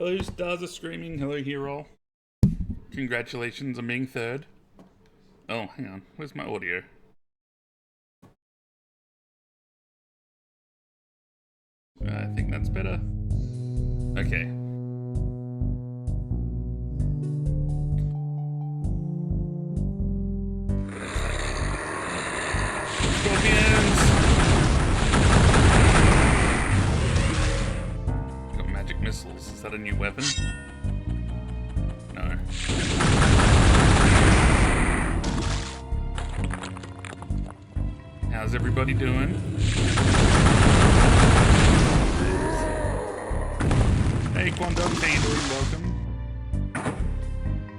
Hello, stars are screaming. Hello, hero. Congratulations on being third. Oh, hang on. Where's my audio? I think that's better. Okay. Scorpions! Got magic missiles. Is that a new weapon? No. How's everybody doing? Hey, Quantum, how you doing? Welcome.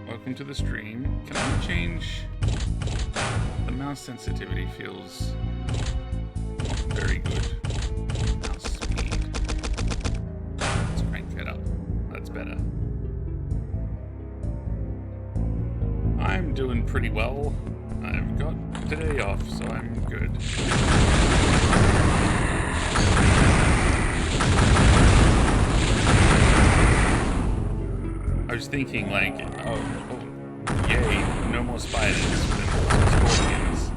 Welcome to the stream. Can I change... The mouse sensitivity feels not very good. Mouse speed. Let's crank that up. That's better. I'm doing pretty well. I've got today off, so I'm good. I was thinking, like, oh yay, no more spiders, but some scorpions.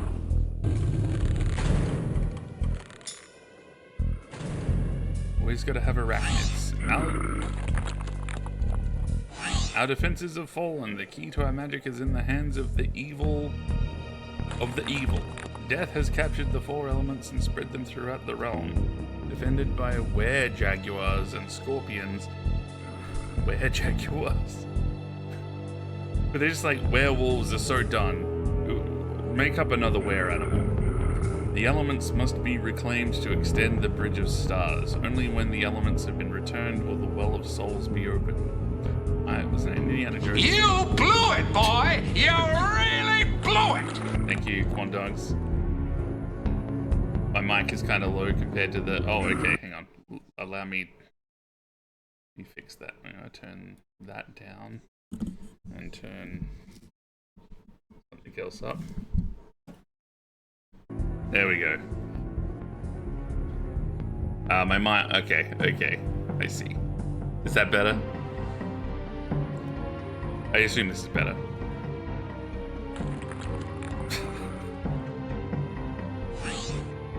Always gotta have arachnids. Our defenses have fallen. The key to our magic is in the hands of the evil. Death has captured the 4 elements and spread them throughout the realm. Defended by were-jaguars and scorpions. Were-jaguars? But they're just like, werewolves are so done. Make up another were-animal. The elements must be reclaimed to extend the Bridge of Stars. Only when the elements have been returned will the Well of Souls be opened. I was an Indiana Jones. You blew it, boy! You really blew it! Thank you, Quan Dogs. My mic is kind of low compared to the... Oh, okay, hang on. Allow me... Let me fix that. I'm going to turn that down. And turn... something else up. There we go. My mic... Okay. I see. Is that better? I assume this is better.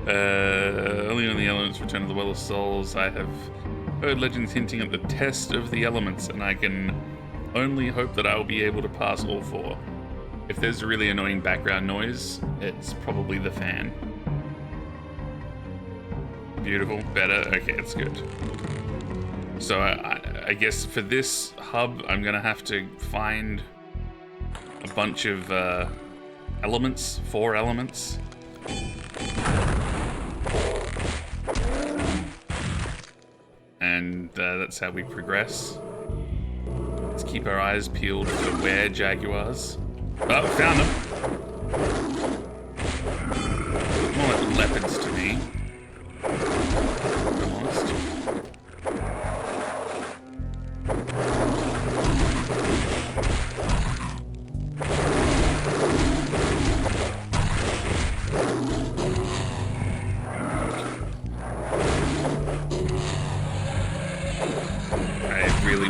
Only when the elements return to the Well of Souls. I have heard legends hinting at the test of the elements, and I can only hope that I will be able to pass all 4. If there's a really annoying background noise, it's probably the fan. Beautiful. Better. Okay, it's good. So I guess for this hub, I'm gonna have to find a bunch of elements, 4 elements. And that's how we progress. Let's keep our eyes peeled for were-jaguars. Oh, found them! More like leopards to me. I'm honest.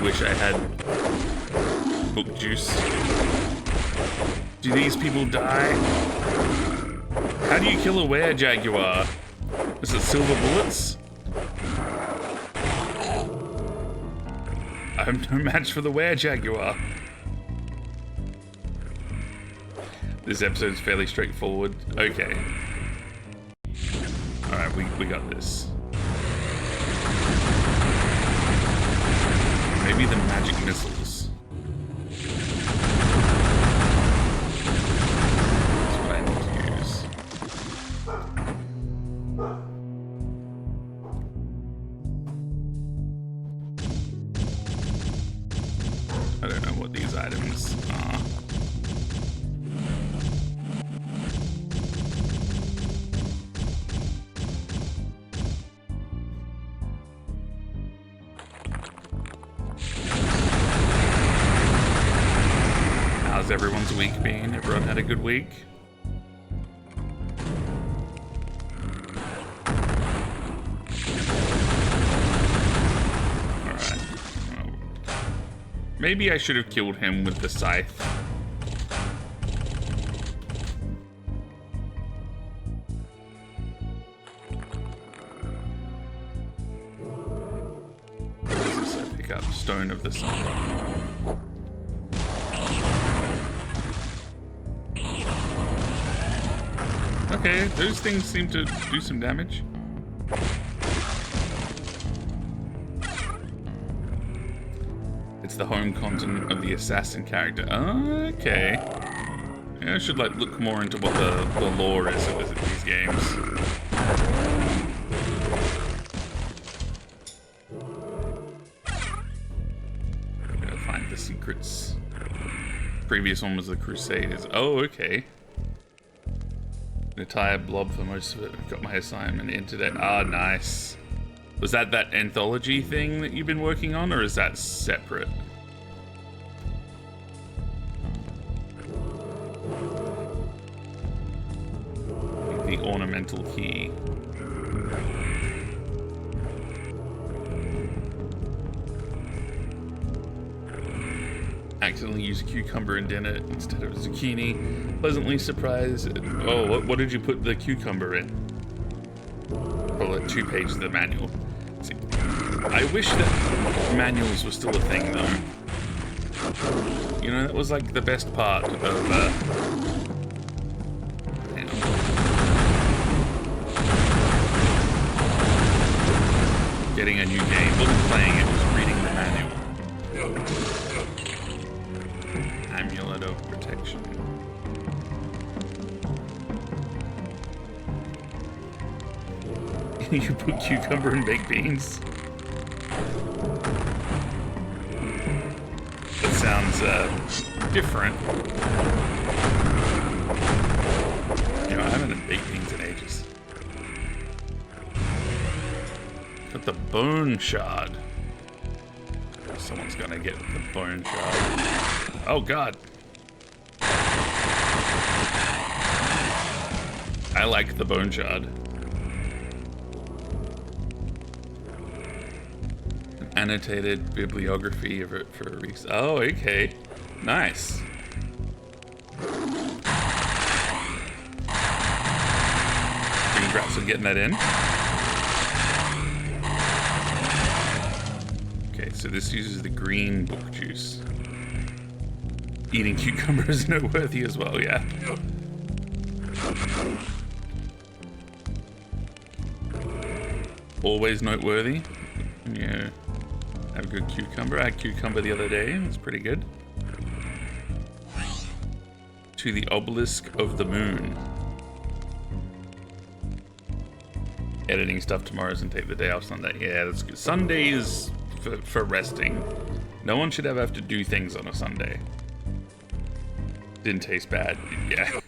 Wish I had book juice. Do these people die? How do you kill a were-jaguar? Is it silver bullets? I'm no match for the were-jaguar. This episode's fairly straightforward. Okay. Alright, we got this. Maybe the magic missiles. That's what I need to use. I don't know what these items are. How's everyone's week been? Everyone had a good week? Maybe I should have killed him with the scythe. Pick up Stone of the Sun. Okay, those things seem to do some damage. It's the home continent of the assassin character. Okay. Yeah, I should like look more into what the lore is of these games. I'm gonna find the secrets. Previous one was the Crusaders. Oh, okay. An entire blob for most of it. I've got my assignment into that. Ah, nice. Was that anthology thing that you've been working on, or is that separate? The ornamental key. Accidentally used cucumber in dinner instead of zucchini. Pleasantly surprised. Oh, what did you put the cucumber in? Well, 2 pages of the manual. See, I wish that manuals were still a thing, though. You know, that was like the best part of getting a new game. Wasn't playing it, was reading the manual. Amulet of protection. You put cucumber in baked beans? That sounds different. You know, I haven't had baked beans in ages. Got the bone shard. Someone's gonna get the bone shard. Oh god. I like the bone shard. Annotated bibliography of it for a reason. Oh, okay. Nice. Congrats on getting that in. Okay, so this uses the green book juice. Eating cucumber is noteworthy as well, yeah. Always noteworthy. Yeah. Have a good cucumber. I had cucumber the other day. It's pretty good. To the obelisk of the moon. Editing stuff tomorrow and take the day off Sunday. Yeah, that's good. Sunday is for resting. No one should ever have to do things on a Sunday. Didn't taste bad. Yeah.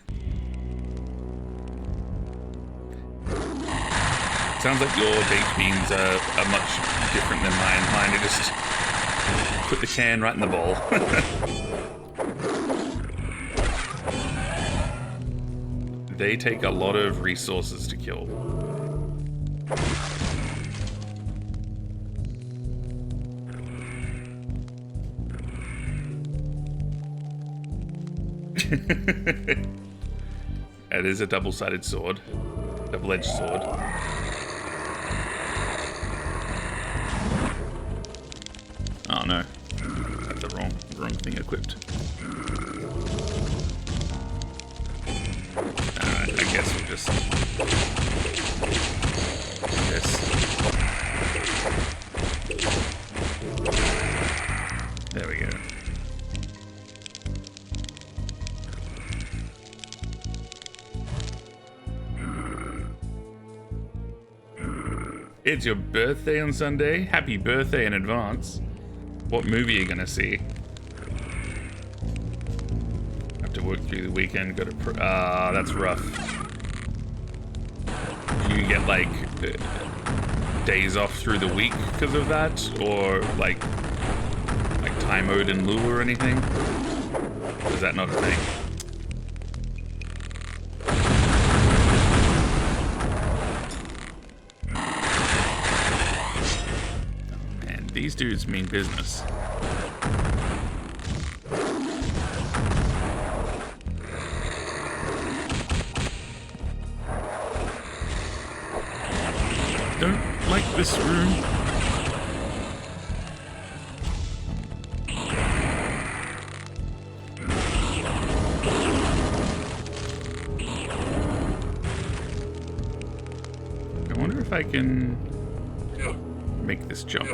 Sounds like your baked beans are much different than mine. Mine are just put the can right in the bowl. They take a lot of resources to kill. It is a double-sided sword. Double-edged sword. Oh no, that's the wrong thing equipped. I guess we'll just do this. There we go. It's your birthday on Sunday. Happy birthday in advance. What movie are you gonna see? Have to work through the weekend. Go to that's rough. Do you get like days off through the week because of that, or like time owed in lieu or anything? Or is that not a thing? These dudes mean business. this room. I wonder if I can make this jump.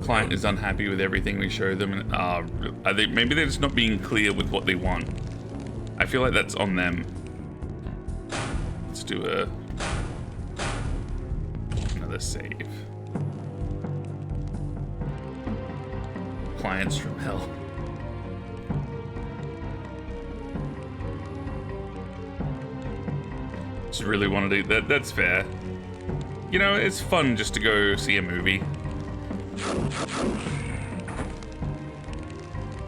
Client is unhappy with everything we show them, and I think maybe they're just not being clear with what they want. I feel like that's on them. Let's do another save. Clients from hell. Just really want to do that. That's fair. You know, it's fun just to go see a movie.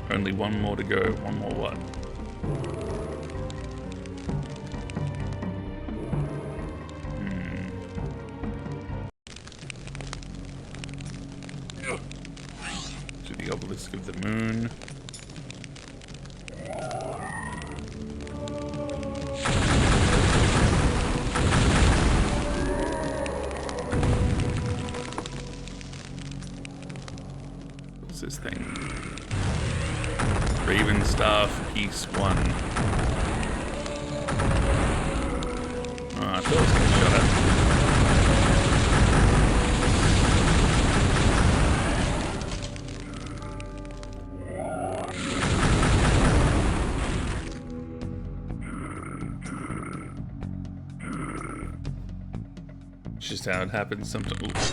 Only one more to go. One more what? To the obelisk of the moon. What's this thing? Raven Staff, Piece 1. Oh, I thought I was getting shot at. It's just how it happens sometimes.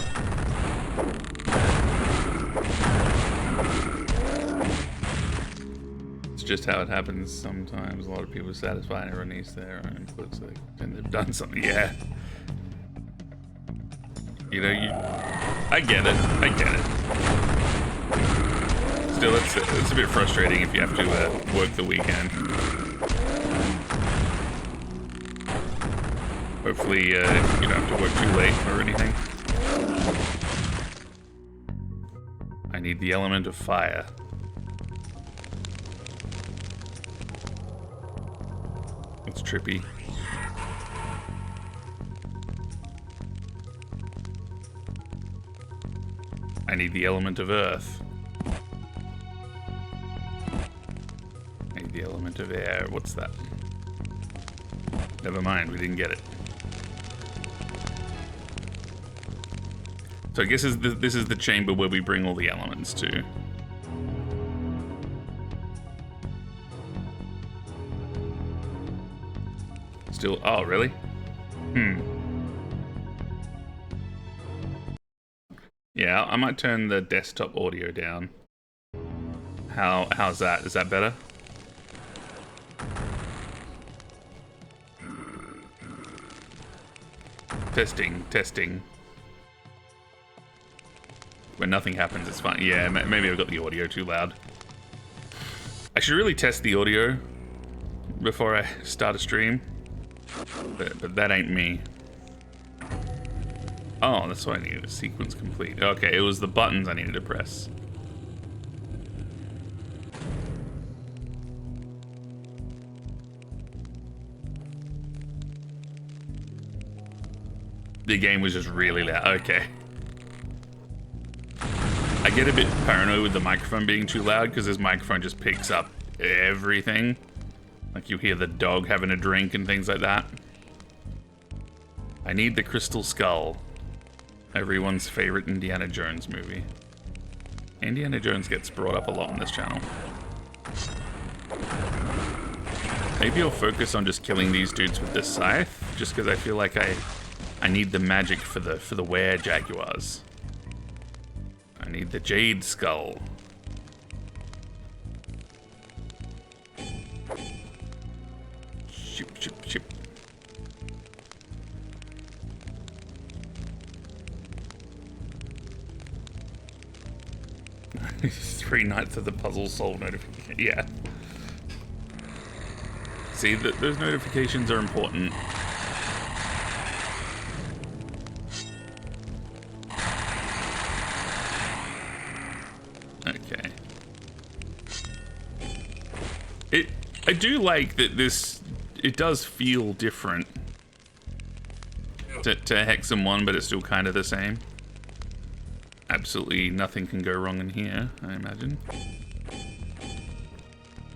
Just how it happens sometimes. A lot of people are satisfied and everyone needs their own clothes, and they've done something. Yeah, you know, I get it. I get it. Still, it's a bit frustrating if you have to work the weekend. Hopefully, you don't have to work too late or anything. I need the element of fire. It's trippy. I need the element of earth. I need the element of air. What's that? Never mind, we didn't get it. So I guess this is the chamber where we bring all the elements to. Still, oh really? Yeah, I might turn the desktop audio down. How's that? Is that better? Testing. When nothing happens, it's fine. Yeah, maybe I've got the audio too loud. I should really test the audio before I start a stream. But that ain't me. Oh, that's what I needed. A sequence complete. Okay, it was the buttons I needed to press. The game was just really loud. Okay. I get a bit paranoid with the microphone being too loud because this microphone just picks up everything. Like you hear the dog having a drink and things like that. I need the crystal skull. Everyone's favorite Indiana Jones movie. Indiana Jones gets brought up a lot on this channel. Maybe I'll focus on just killing these dudes with this scythe, just because I feel like I need the magic for the were jaguars. I need the jade skull. Ship. Three nights of the puzzle solved notification. Yeah. See, those notifications are important. Okay. I do like that this it does feel different to Hexen 1, but it's still kind of the same. Absolutely nothing can go wrong in here, I imagine.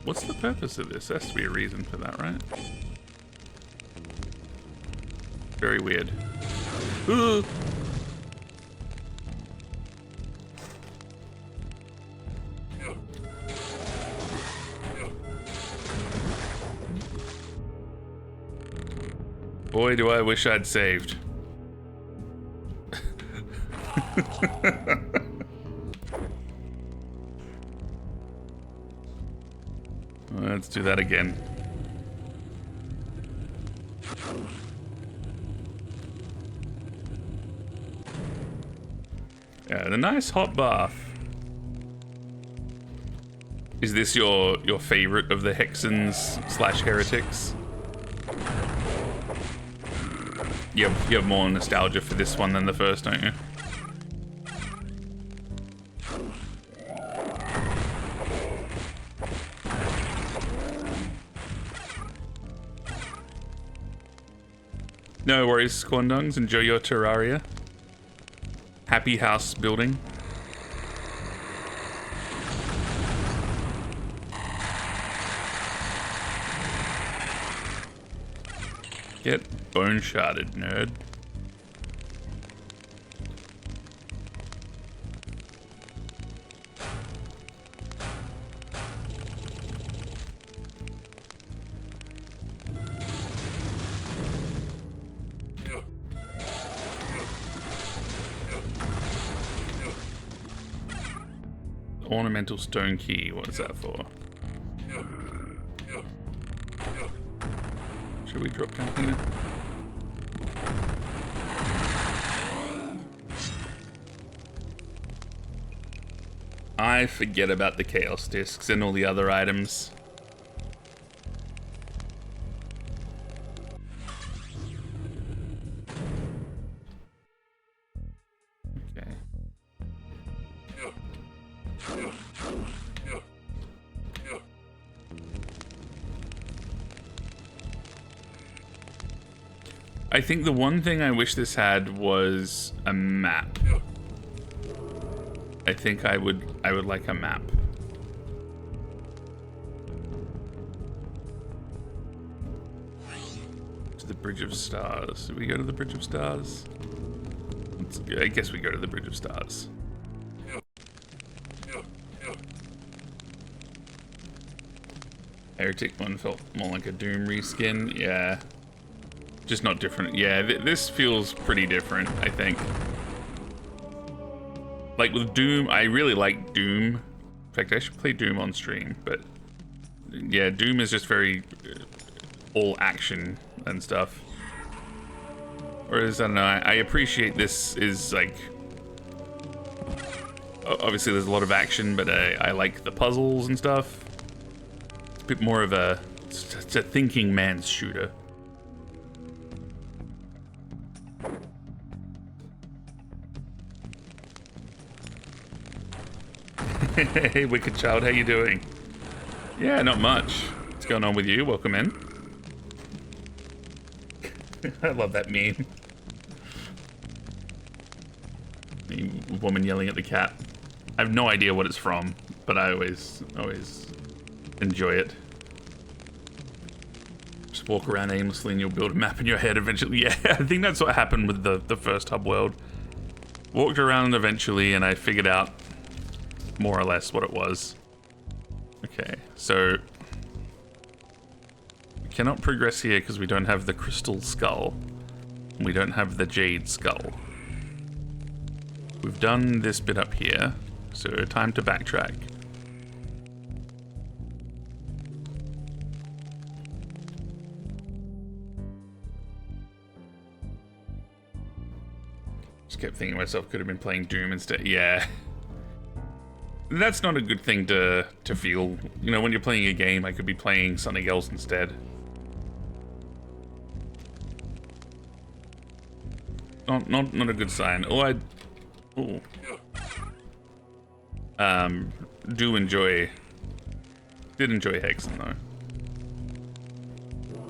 What's the purpose of this? There has to be a reason for that, right? Very weird. Ooh. Boy, do I wish I'd saved. Let's do that again. Yeah, the nice hot bath. Is this your favorite of the Hexens / heretics? You have more nostalgia for this one than the first, don't you? No worries, Quandongs. Enjoy your Terraria. Happy house building. Get bone sharded, nerd. Ornamental stone key, what is that for? Should we drop down here? I forget about the chaos discs and all the other items. Okay. I think the one thing I wish this had was a map. I think I would like a map. To the Bridge of Stars. Do we go to the Bridge of Stars? I guess we go to the Bridge of Stars. Heretic one felt more like a Doom reskin. Yeah. Just not different. Yeah, this feels pretty different, I think. Like with Doom, I really like Doom. In fact, I should play Doom on stream, but yeah, Doom is just very all action and stuff. Whereas, I don't know, I appreciate this is like, obviously there's a lot of action, but I like the puzzles and stuff. It's a bit more of it's a thinking man's shooter. Hey, Wicked Child, how you doing? Yeah, not much. What's going on with you? Welcome in. I love that meme. The woman yelling at the cat. I have no idea what it's from, but I always enjoy it. Just walk around aimlessly and you'll build a map in your head eventually. Yeah, I think that's what happened with the first hub world. Walked around eventually and I figured out more or less what it was. Okay, so we cannot progress here because we don't have the crystal skull. We don't have the jade skull. We've done this bit up here, so time to backtrack. Just kept thinking to myself, could have been playing Doom instead. Yeah. That's not a good thing to feel. You know, when you're playing a game, I could be playing something else instead. Not a good sign. Oh, did enjoy Hexen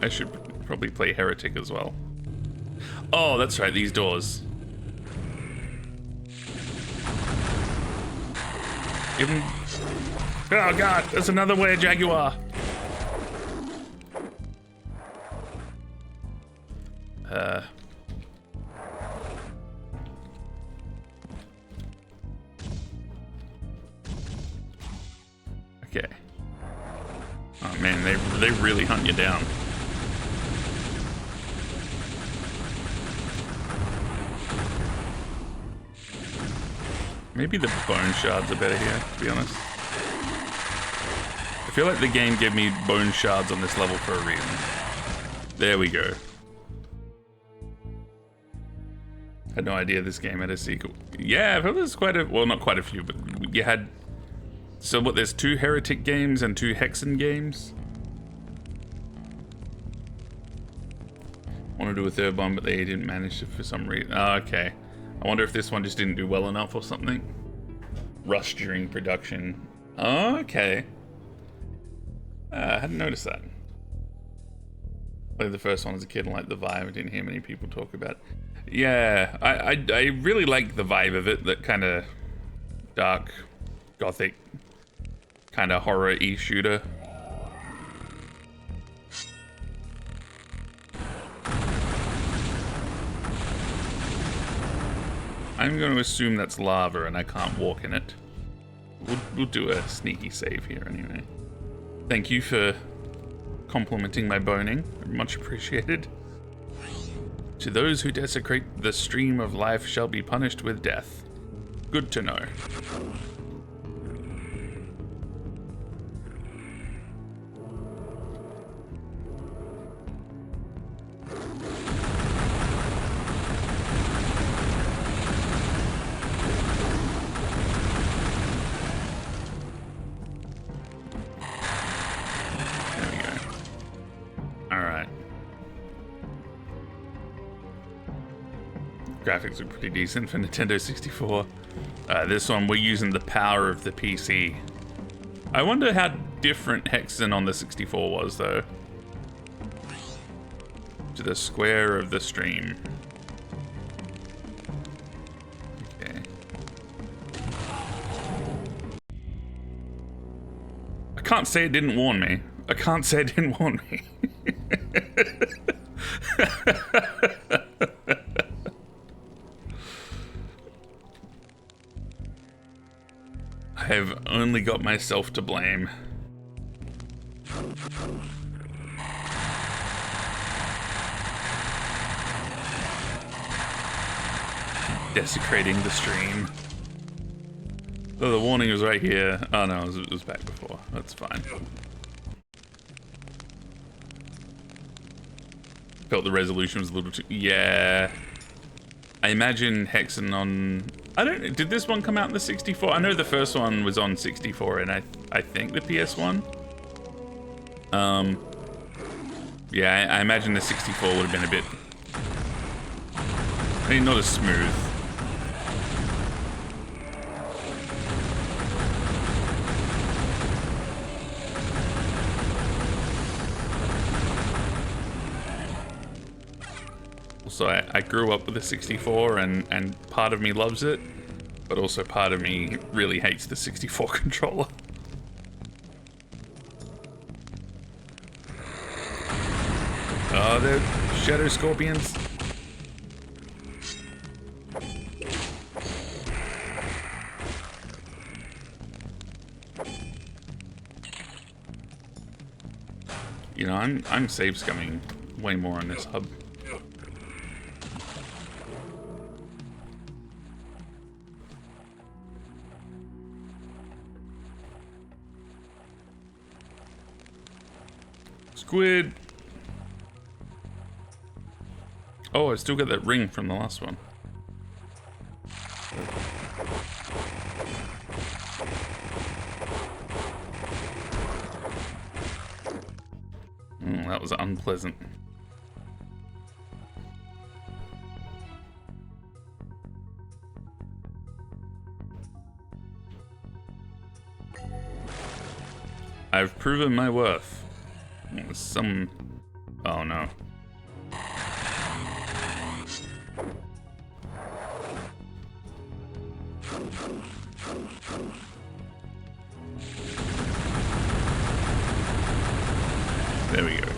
though. I should probably play Heretic as well. Oh, that's right, these doors. Give him... Oh god, there's another way, Jaguar. Okay. Oh man, they really hunt you down. Maybe the bone shards are better here, to be honest. I feel like the game gave me bone shards on this level for a reason. There we go. Had no idea this game had a sequel. Yeah, I feel there's quite a... Well, not quite a few, but you had... So what, there's 2 Heretic games and 2 Hexen games? I want to do a third one, but they didn't manage to for some reason. Oh, okay. I wonder if this one just didn't do well enough or something. Rushed during production. Oh, okay. I hadn't noticed that. Played the first one as a kid and liked the vibe. I didn't hear many people talk about it. Yeah, I really like the vibe of it. That kind of dark, gothic, kind of horror-y shooter. I'm going to assume that's lava and I can't walk in it. We'll do a sneaky save here anyway. Thank you for complimenting my boning. Much appreciated. To those who desecrate the stream of life shall be punished with death. Good to know. Graphics are pretty decent for Nintendo 64. This one, we're using the power of the PC. I wonder how different Hexen on the 64 was, though. To the square of the stream. Okay. I can't say it didn't warn me. I can't say it didn't warn me. I have only got myself to blame. Desecrating the stream. Oh, the warning was right here. Oh no, it was back before. That's fine. Felt the resolution was a little too... Yeah. I imagine Hexen on... I don't... Did this one come out in the 64? I know the first one was on 64 and I think the PS1. Yeah, I imagine the 64 would have been a bit... I mean, not as smooth. So I grew up with the 64 and part of me loves it, but also part of me really hates the 64 controller. Oh, they're shadow scorpions. You know, I'm save scumming way more on this hub. Squid. Oh, I still got that ring from the last one. That was unpleasant. I've proven my worth. Some Oh no. There we go.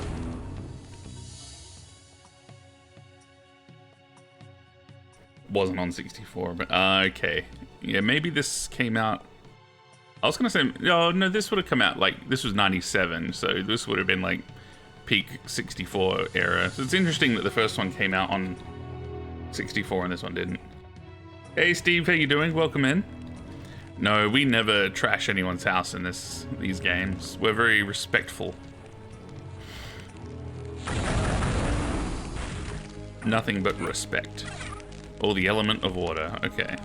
Wasn't on 64, but okay. Yeah, maybe this came out. I was gonna say, oh no, this would have come out like this was 97, so this would have been like peak 64 era. So it's interesting that the first one came out on 64 and this one didn't. Hey Steve, how you doing? Welcome in. No, we never trash anyone's house in these games. We're very respectful. Nothing but respect. Oh, the element of water. Okay,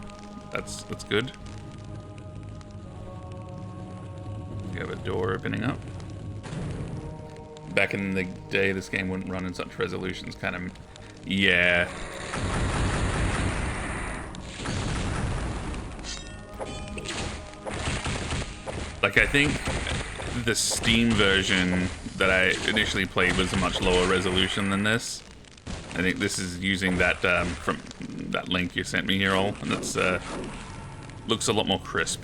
that's good. We have a door opening up. Back in the day, this game wouldn't run in such resolutions. Kind of, yeah. Like, I think the Steam version that I initially played was a much lower resolution than this. I think this is using that from that link you sent me here, all, and it's looks a lot more crisp.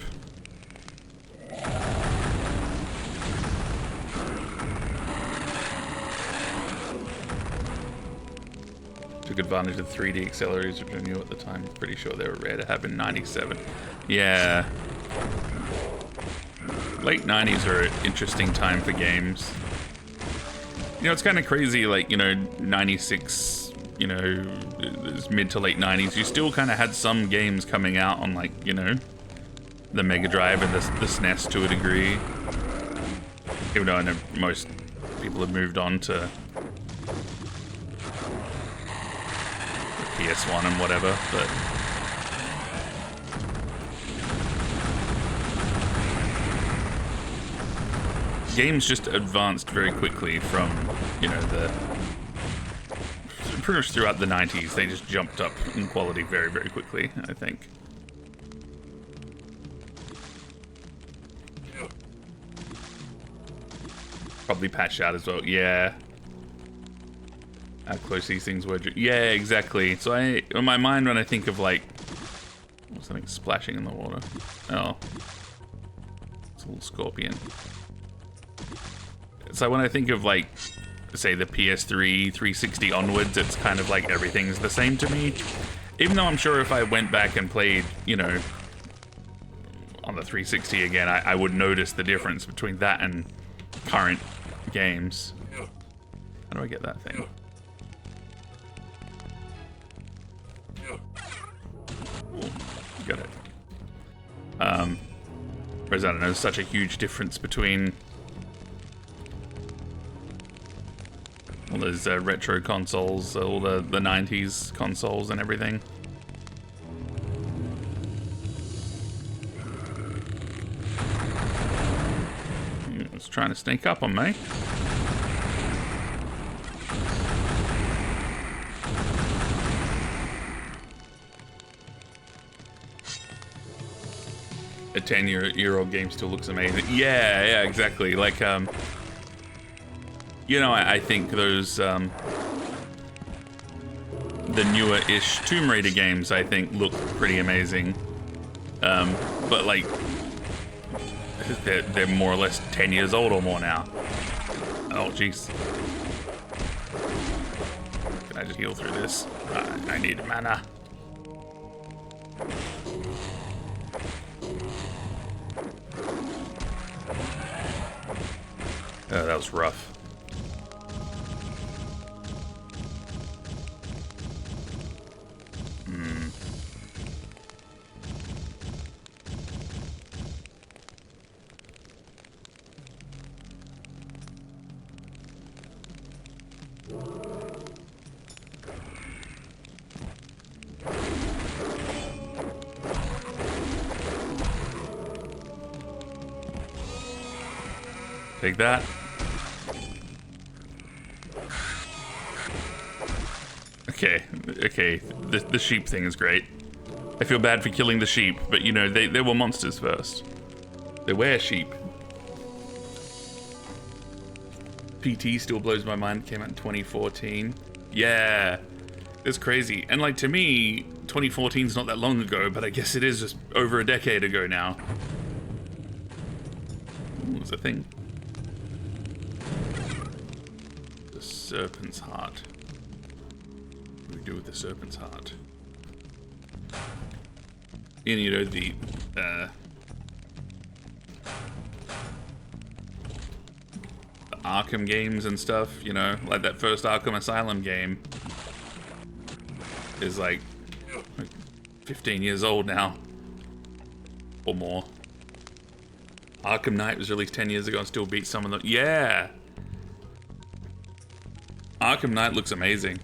Took advantage of 3D accelerators, which I knew at the time. Pretty sure they were rare to have in '97. Yeah. Late 90s are an interesting time for games. You know, it's kind of crazy, like, you know, 96, you know, mid to late 90s, you still kind of had some games coming out on, like, you know, the Mega Drive and the SNES to a degree. Even though I know most people have moved on to the PS1 and whatever, but... games just advanced very quickly from, you know, pretty much throughout the 90s. They just jumped up in quality very, very quickly, I think. Probably patched out as well. Yeah. How close these things were. Yeah, exactly. So in my mind, when I think of, like, something splashing in the water. Oh. It's a little scorpion. So when I think of, like, say the PS3, 360 onwards, it's kind of like everything's the same to me. Even though I'm sure if I went back and played, you know, on the 360 again, I would notice the difference between that and current games. How do I get that thing? Ooh, got it. Whereas I don't know, there's such a huge difference between all those retro consoles, all the 90s consoles and everything. It's trying to sneak up on me. A 10-year-old game still looks amazing. Yeah, exactly. Like, you know, I think those, the newer-ish Tomb Raider games, I think, look pretty amazing. But, like, they're more or less 10 years old or more now. Oh, jeez. Can I just heal through this? I need mana. Oh, that was rough. Take that. Okay, the sheep thing is great. I feel bad for killing the sheep, but you know, they were monsters first. They were sheep. PT still blows my mind. It came out in 2014. Yeah, it's crazy. And like, to me, 2014 is not that long ago, but I guess it is just over a decade ago now. Ooh, there's a thing. The serpent's heart. What do we do with the serpent's heart? And you know, the Arkham games and stuff, you know, like that first Arkham Asylum game is like 15 years old now, or more. Arkham Knight was released 10 years ago and still beats some of them. Yeah! Arkham Knight looks amazing.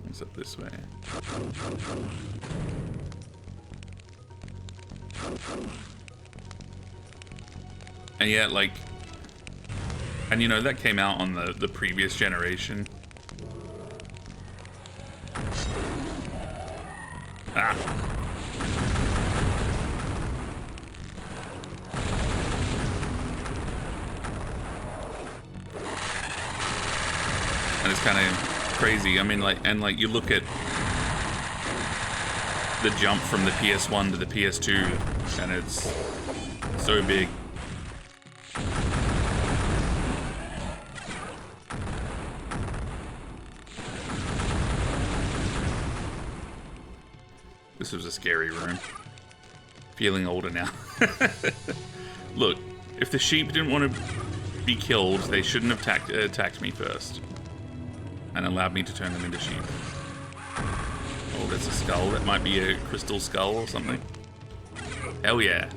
What's up this way? And yeah, like, and you know, that came out on the previous generation. Ah. And it's kind of crazy. I mean, like, and like, you look at the jump from the PS1 to the PS2, and it's so big. This was a scary room. Feeling older now. Look, if the sheep didn't want to be killed, they shouldn't have attacked me first. And allowed me to turn them into sheep. Oh, there's a skull. That might be a crystal skull or something. Hell yeah.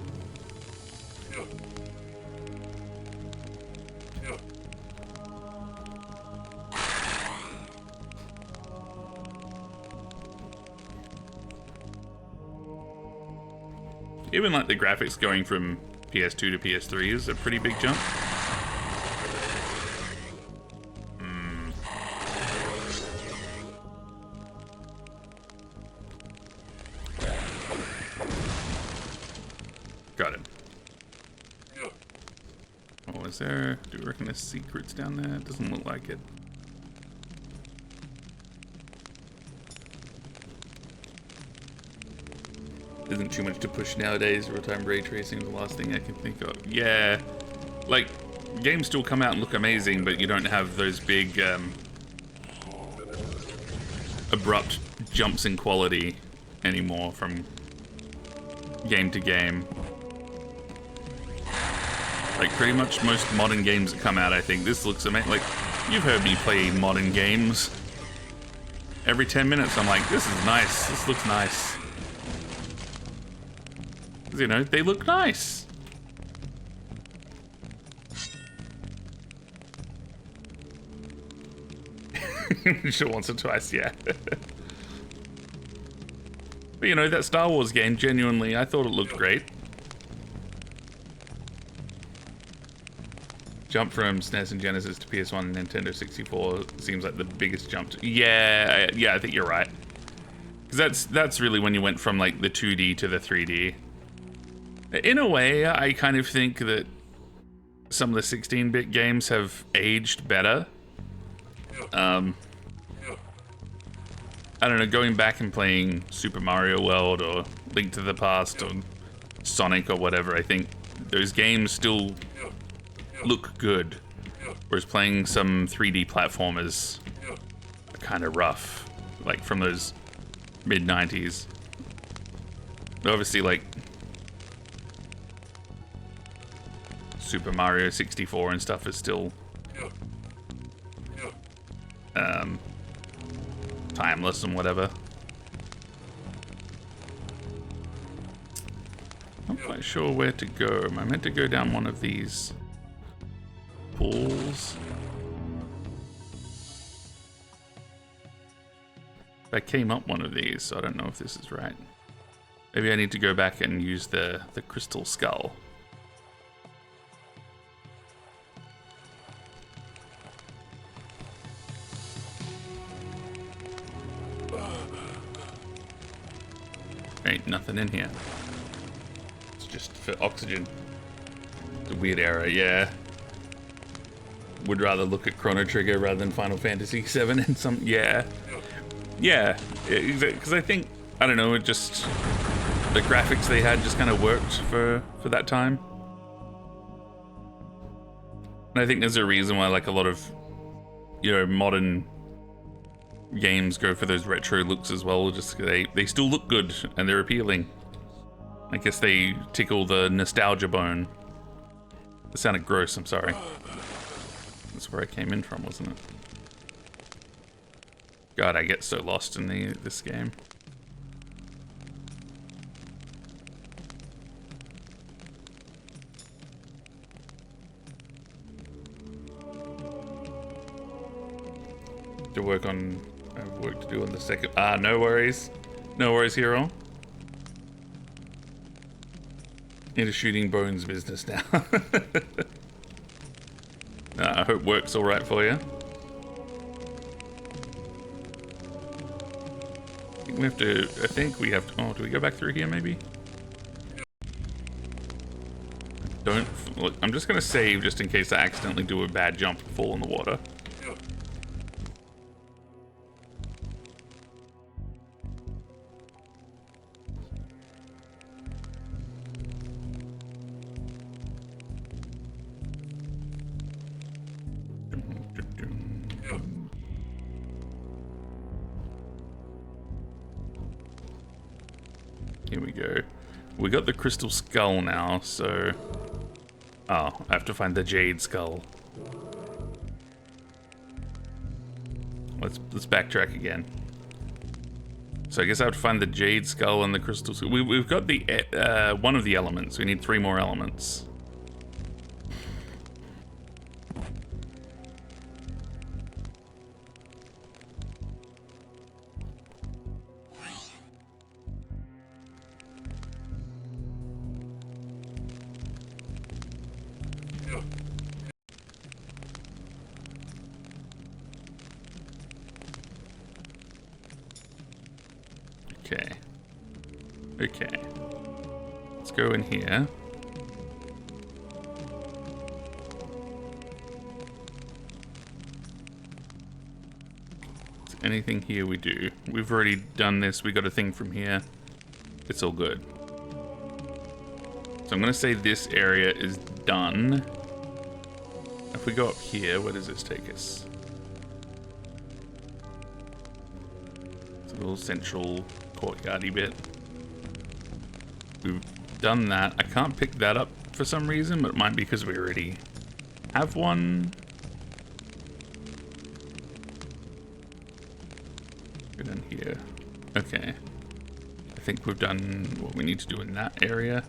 Even like the graphics going from PS2 to PS3 is a pretty big jump. Got it. Oh, is there... Do you reckon there's secrets down there? It doesn't look like it. Isn't too much to push nowadays. Real-time ray tracing is the last thing I can think of. Yeah, like, games still come out and look amazing, but you don't have those big, abrupt jumps in quality anymore from game to game. Like, pretty much most modern games that come out, I think, this looks amazing. Like, you've heard me play modern games. Every 10 minutes, I'm like, this is nice. This looks nice. You know, they look nice. Sure, once or twice, yeah. But you know, that Star Wars game, genuinely, I thought it looked great. Jump from SNES and Genesis to PS1 and Nintendo 64 seems like the biggest jump. Yeah, I think you're right. Because that's really when you went from like the 2D to the 3D. In a way, I kind of think that some of the 16-bit games have aged better. I don't know, going back and playing Super Mario World or Link to the Past or Sonic or whatever, I think those games still look good. Whereas playing some 3D platformers are kind of rough, like from those mid-90s. Obviously, like, Super Mario 64 and stuff is still timeless and whatever. Not quite sure where to go. Am I meant to go down one of these pools? I came up one of these, so I don't know if this is right. Maybe I need to go back and use the crystal skull. Ain't nothing in here. It's just for oxygen. It's a weird error, yeah. Would rather look at Chrono Trigger rather than Final Fantasy VII and some, yeah. Yeah, because I think, I don't know, it just, the graphics they had just kind of worked for that time. And I think there's a reason why like a lot of, you know, modern games go for those retro looks as well, just they still look good and they're appealing. I guess they tickle the nostalgia bone. It sounded gross, I'm sorry. That's where I came in from, wasn't it? God, I get so lost in this game. To work on, I have work to do on the second. Ah, no worries. No worries, hero. Into shooting bones business now. I hope work's all right for you. I think we have to, oh, do we go back through here maybe? Look, I'm just gonna save just in case I accidentally do a bad jump and fall in the water. Here we go. We got the crystal skull now, so... Oh, I have to find the jade skull. Let's backtrack again. So I guess I have to find the jade skull and the crystal skull. We've got the one of the elements. We need 3 more elements. Okay. Let's go in here. Is anything here we do? We've already done this. We got a thing from here. It's all good. So I'm going to say this area is done. If we go up here, where does this take us? It's a little central courtyardy bit. We've done that. I can't pick that up for some reason, but it might be because we already have one. Go down here. Okay. I think we've done what we need to do in that area.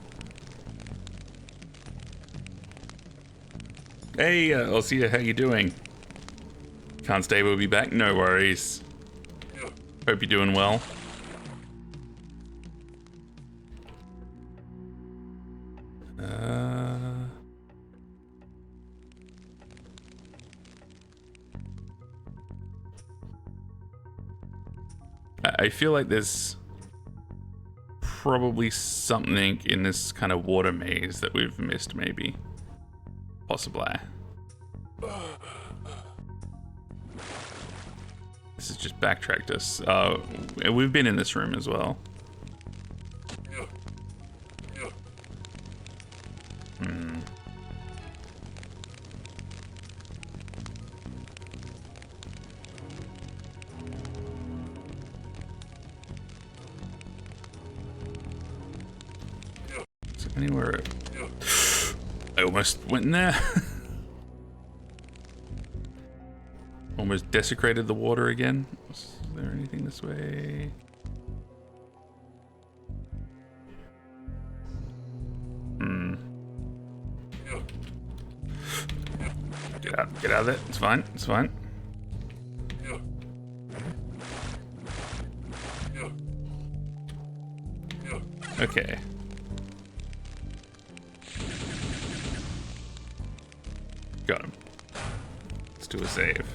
Hey, Elsia, how you doing? Can't stay, we'll be back. No worries. Hope you're doing well. I feel like there's probably something in this kind of water maze that we've missed, maybe. Possibly. This has just backtracked us. We've been in this room as well. Anywhere. I almost went in there. Almost desecrated the water again. Is there anything this way? Get out of it. It's fine. It's fine. Okay. Got him. Let's do a save.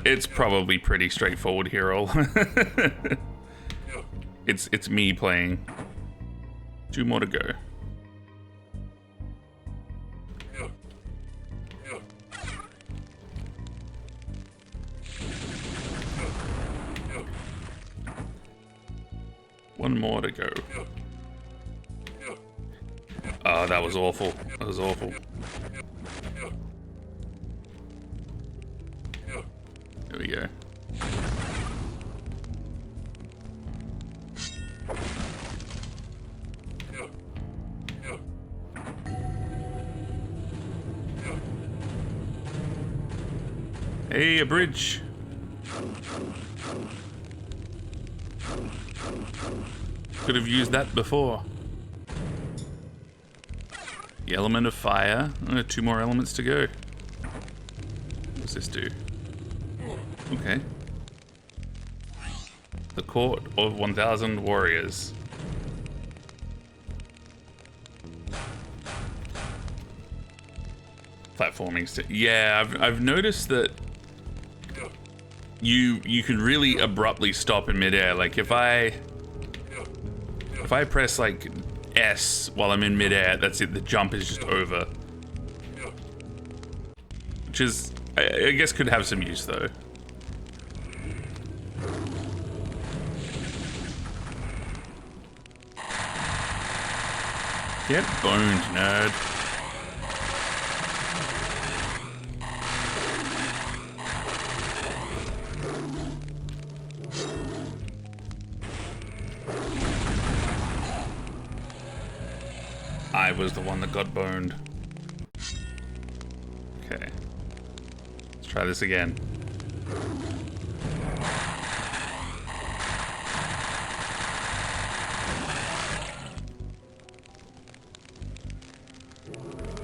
It's probably pretty straightforward here, all. It's me playing. 2 more to go. One more to go. Oh, that was awful. That was awful. There we go. Hey, a bridge. Could have used that before. The element of fire. 2 more elements to go. What's this do? Okay. The Court of 1,000 Warriors. Platforming. Yeah, I've noticed that you can really abruptly stop in midair. Like if I press like S while I'm in midair, that's it. The jump is just over. Which is, I guess, could have some use though. Get boned, nerd. I was the one that got boned. Okay. Let's try this again.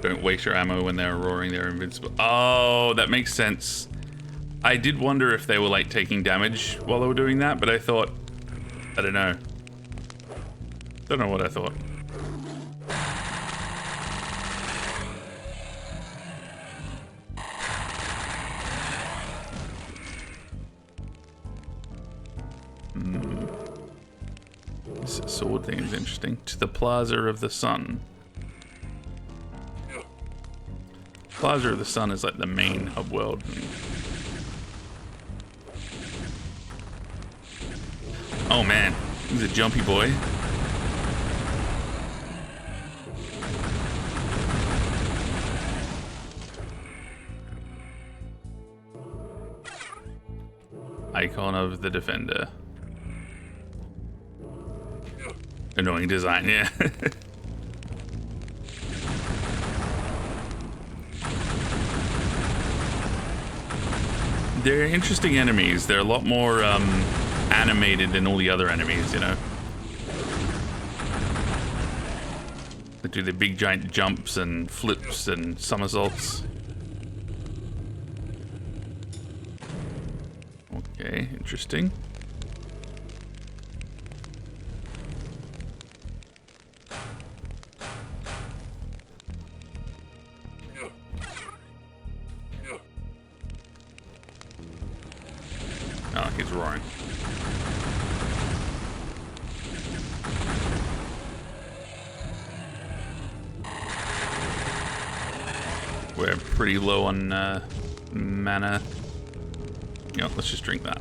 Don't waste your ammo when they're roaring, they're invincible. Oh, that makes sense. I did wonder if they were like taking damage while they were doing that, but I thought, I don't know. Don't know what I thought. This sword thing is interesting. To the Plaza of the Sun. Plaza of the Sun is like the main hub world. Oh man, he's a jumpy boy. Icon of the Defender. Annoying design, yeah. They're interesting enemies. They're a lot more animated than all the other enemies, you know? They do the big giant jumps and flips and somersaults. Okay, interesting. Oh, he's roaring. We're pretty low on mana. Yeah, let's just drink that.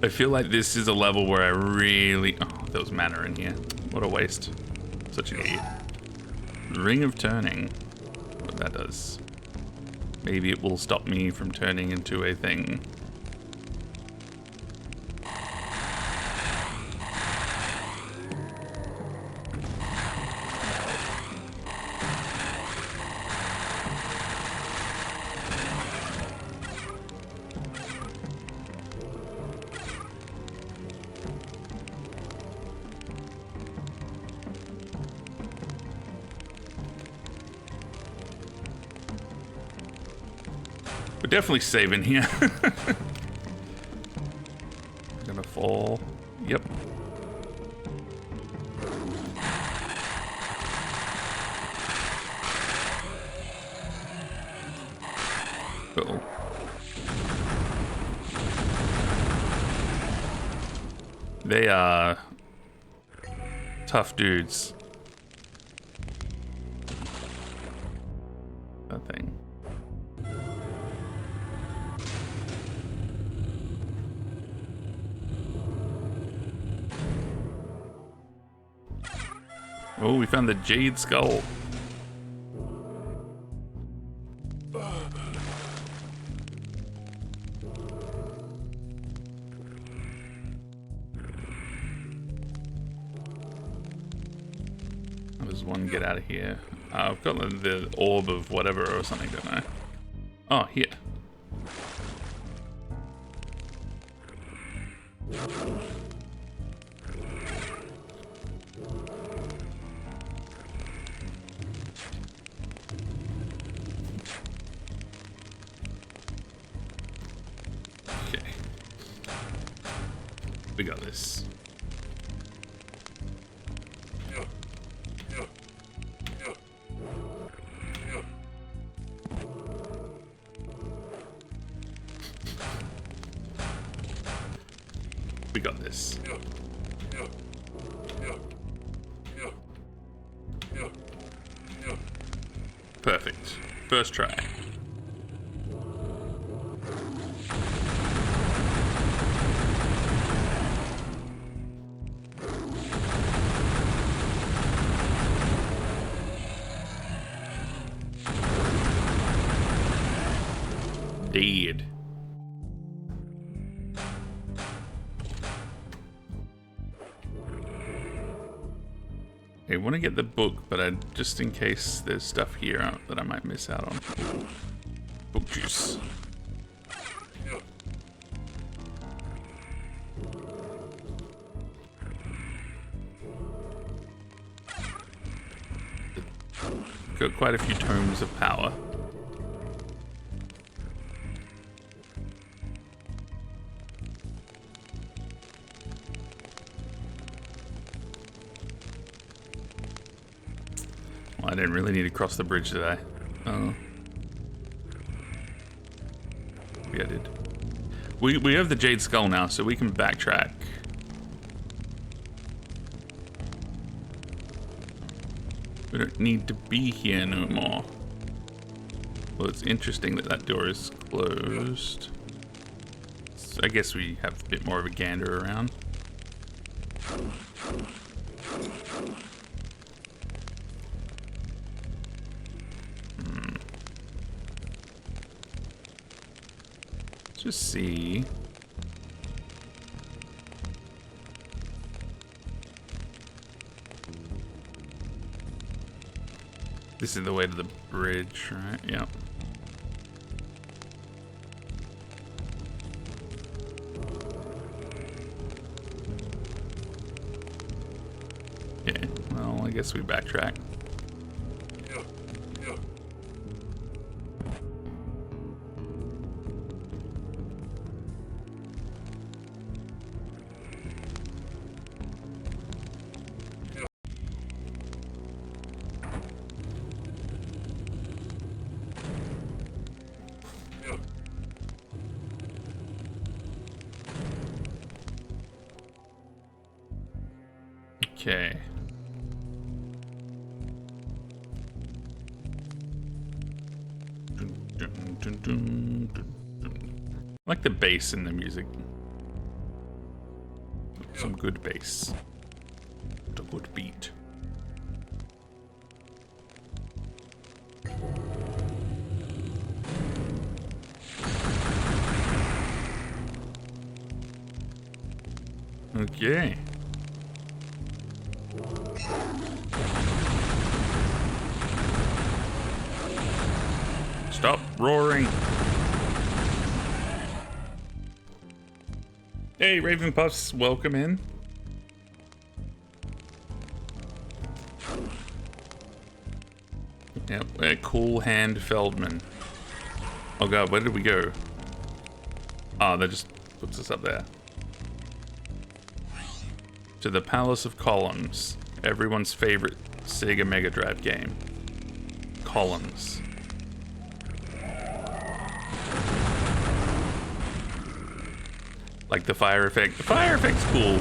I feel like this is a level where I really... Oh, there was mana in here. What a waste. Such an idiot. Ring of Turning. What that does. Maybe it will stop me from turning into a thing. We're definitely saving here. Gonna fall. Yep. They are tough dudes. That thing. Oh, we found the Jade Skull. There's one get out of here. I've got the orb of whatever or something, don't I? Oh, here. Okay. We got this. We got this. Perfect. First try. Dead. I want to get the book, but just in case there's stuff here that I might miss out on. Book juice. Got quite a few tomes of power. I didn't really need to cross the bridge, did I? Oh. Yeah, I did. We have the Jade Skull now, so we can backtrack. We don't need to be here no more. Well, it's interesting that that door is closed. So I guess we have a bit more of a gander around. Just see. This is the way to the bridge, right? Yep. Okay, well, I guess we backtrack. Okay. I like the bass in the music. Some good bass. A good beat. Okay. Stop roaring. Hey, Raven Puffs, welcome in. Yep, Cool Hand Feldman. Oh god, where did we go? Oh, that just puts us up there. To the Palace of Columns. Everyone's favorite Sega Mega Drive game. Columns. Like the fire effect. The fire effect's cool.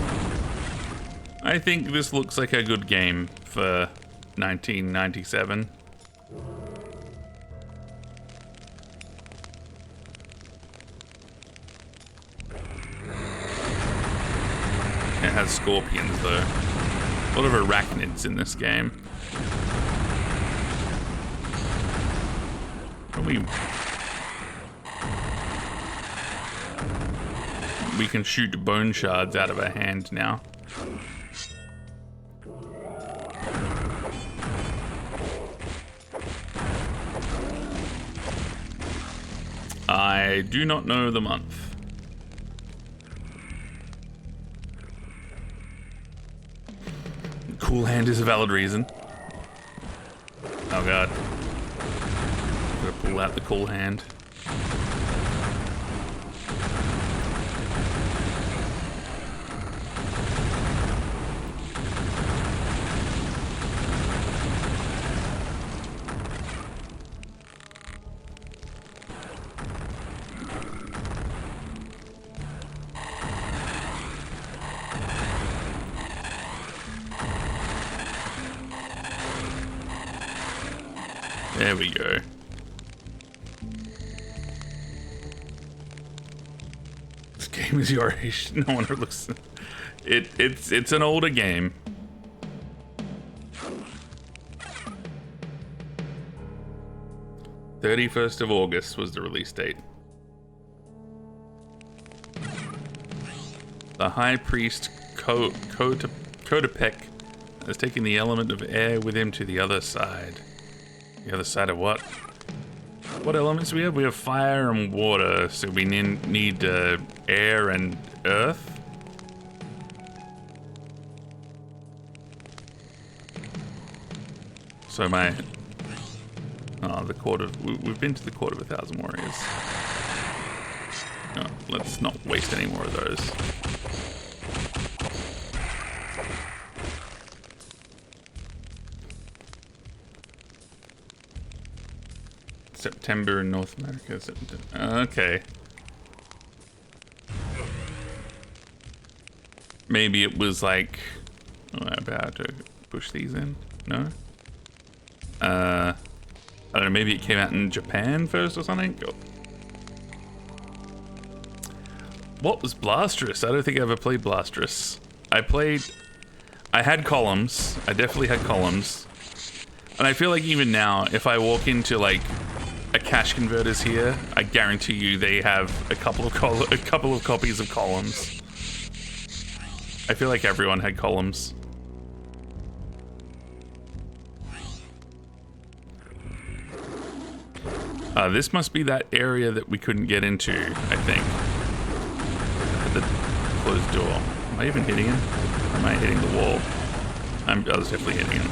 I think this looks like a good game for 1997. It has scorpions though. A lot of arachnids in this game. We can shoot bone shards out of our hand now. I do not know the month. Cool hand is a valid reason. Oh god. Gotta pull out the cool hand. There we go. This game is your age. No wonder it looks. It's an older game. "31st of August" was the release date. The High Priest Kodapek is taking the element of air with him to the other side. The other side of what? What elements do we have? We have fire and water, so we need air and earth. So the court of... We've been to the Court of 1,000 Warriors. No, let's not waste any more of those. September in North America. Okay. Maybe it was like... Oh, I'm about to push these in? No? I don't know, maybe it came out in Japan first or something? Oh. What was Blastrous? I don't think I ever played Blastrous. I had columns. I definitely had columns. And I feel like even now, if I walk into like a cash converters here, I guarantee you they have a couple of copies of columns. I feel like everyone had columns. This must be that area that we couldn't get into, I think. The closed door. Am I even hitting him? Or am I hitting the wall? I was definitely hitting him.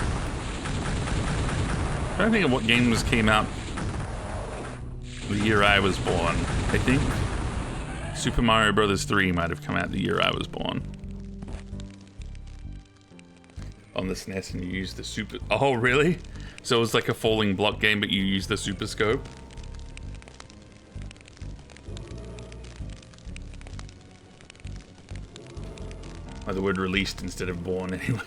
I'm trying to think of what games came out the year I was born. I think Super Mario Bros. 3 might have come out the year I was born. On the SNES, and you use the super... Oh, really? So it was like a falling block game, but you use the super scope? Or the word released instead of born, anyway.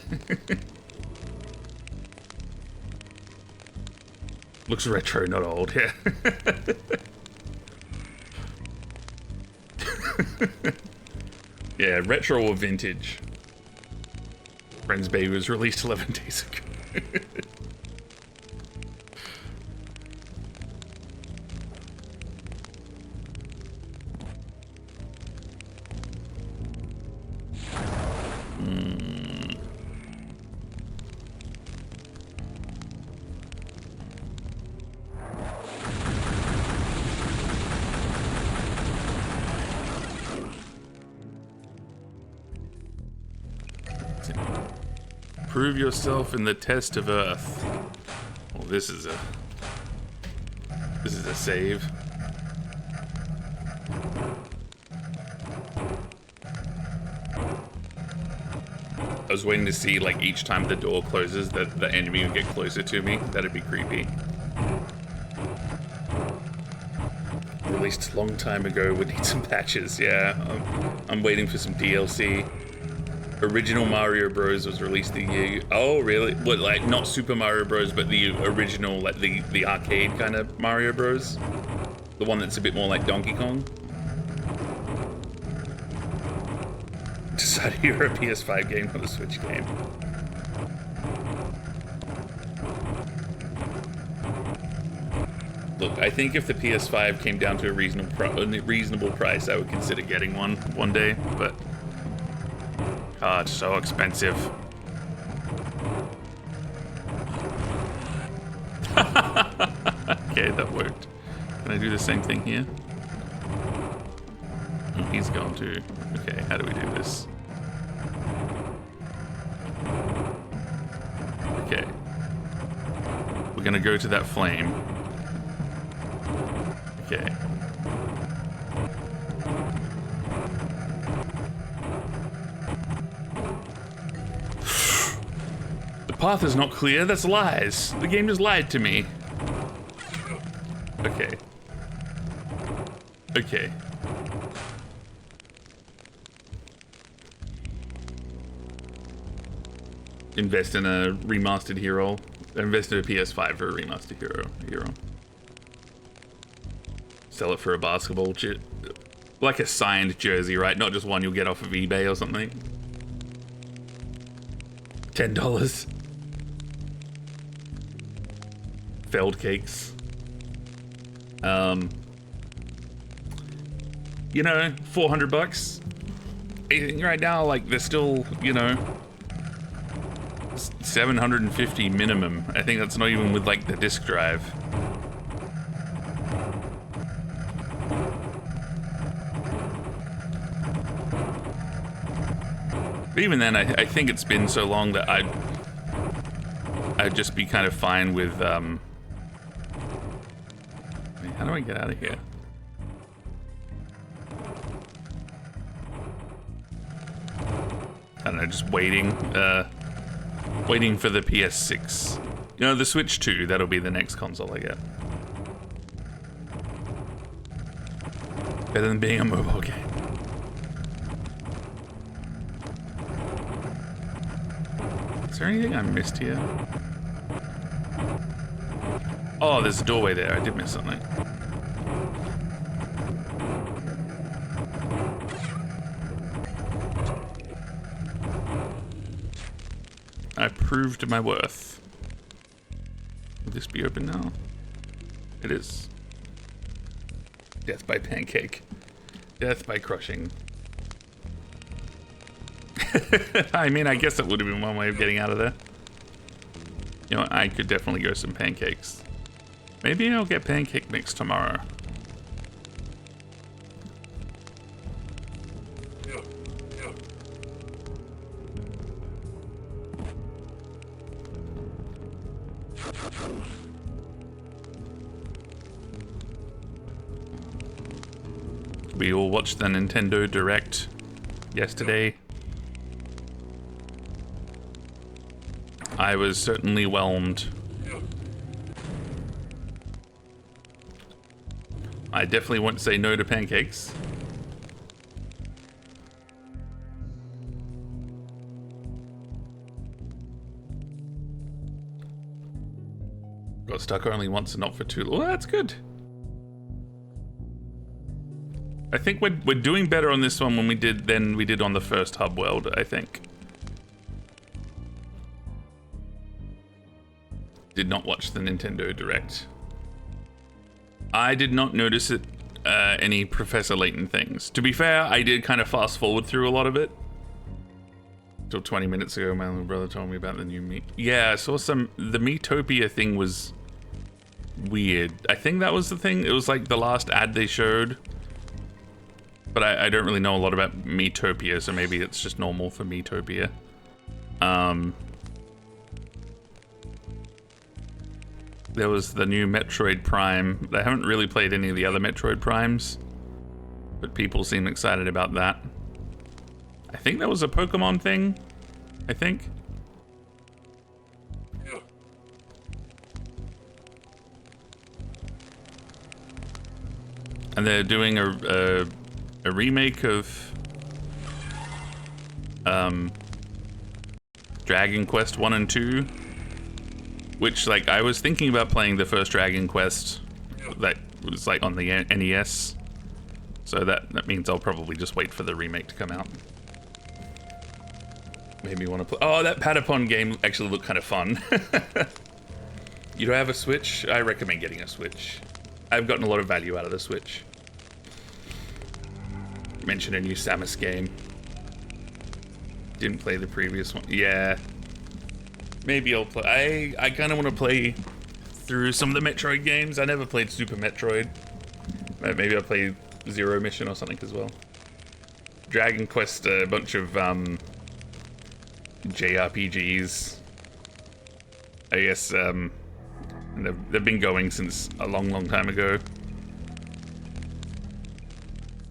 Looks retro, not old, yeah. Yeah, retro or vintage. Friend's Baby was released 11 days ago. Prove yourself in the test of Earth. Well, this is a save. I was waiting to see, like, each time the door closes that the enemy would get closer to me. That'd be creepy. Released a long time ago, would need some patches, yeah. I'm waiting for some DLC. Original Mario Bros was released the year. Oh, really? What, like not Super Mario Bros, but the original, like the arcade kind of Mario Bros, the one that's a bit more like Donkey Kong. Decided you're a PS5 game, not a Switch game. Look, I think if the PS5 came down to a reasonable price, I would consider getting one day, but God, it's so expensive. Okay, that worked. Can I do the same thing here? Oh, he's going to. Okay, how do we do this? Okay. We're gonna go to that flame. Okay. The path is not clear. That's lies. The game just lied to me. Okay. Okay. Invest in a remastered hero. Invest in a PS5 for a remastered hero. Sell it for a basketball like a signed jersey, right? Not just one you'll get off of eBay or something. $10. Feld cakes. You know, $400. Right now, like, they're still, you know, $750 minimum. I think that's not even with, like, the disc drive. But even then, I think it's been so long that I'd just be kind of fine with, how do I get out of here? I don't know, just waiting for the PS6. You know, the Switch 2, that'll be the next console I get. Better than being a mobile game. Is there anything I missed here? Oh, there's a doorway there. I did miss something. I proved my worth. Will this be open now? It is. Death by pancake. Death by crushing. I mean, I guess that would have been one way of getting out of there. You know, I could definitely go some pancakes. Maybe I'll get pancake mix tomorrow. We all watched the Nintendo Direct yesterday. I was certainly whelmed. I definitely won't say no to pancakes. Got stuck only once and not for too long. Well, that's good. I think we're doing better on this one than we did on the first hub world, I think. Did not watch the Nintendo Direct. I did not notice it, any Professor Layton things. To be fair, I did kind of fast forward through a lot of it. Till 20 minutes ago, my little brother told me about the new Me. Yeah, I saw the Miitopia thing was weird. I think that was the thing. It was like the last ad they showed. But I don't really know a lot about Miitopia, so maybe it's just normal for Miitopia. There was the new Metroid Prime. I haven't really played any of the other Metroid Primes, but people seem excited about that. I think that was a Pokemon thing, I think. And they're doing a remake of Dragon Quest 1 and 2. Which, like, I was thinking about playing the first Dragon Quest that was, like, on the NES. So that means I'll probably just wait for the remake to come out. Made me want to play. Oh, that Patapon game actually looked kind of fun. You don't have a Switch? I recommend getting a Switch. I've gotten a lot of value out of the Switch. Mention a new Samus game. Didn't play the previous one. Yeah. Maybe I'll play. I kind of want to play through some of the Metroid games. I never played Super Metroid. Maybe I'll play Zero Mission or something as well. Dragon Quest, a bunch of JRPGs. I guess they've been going since a long time ago.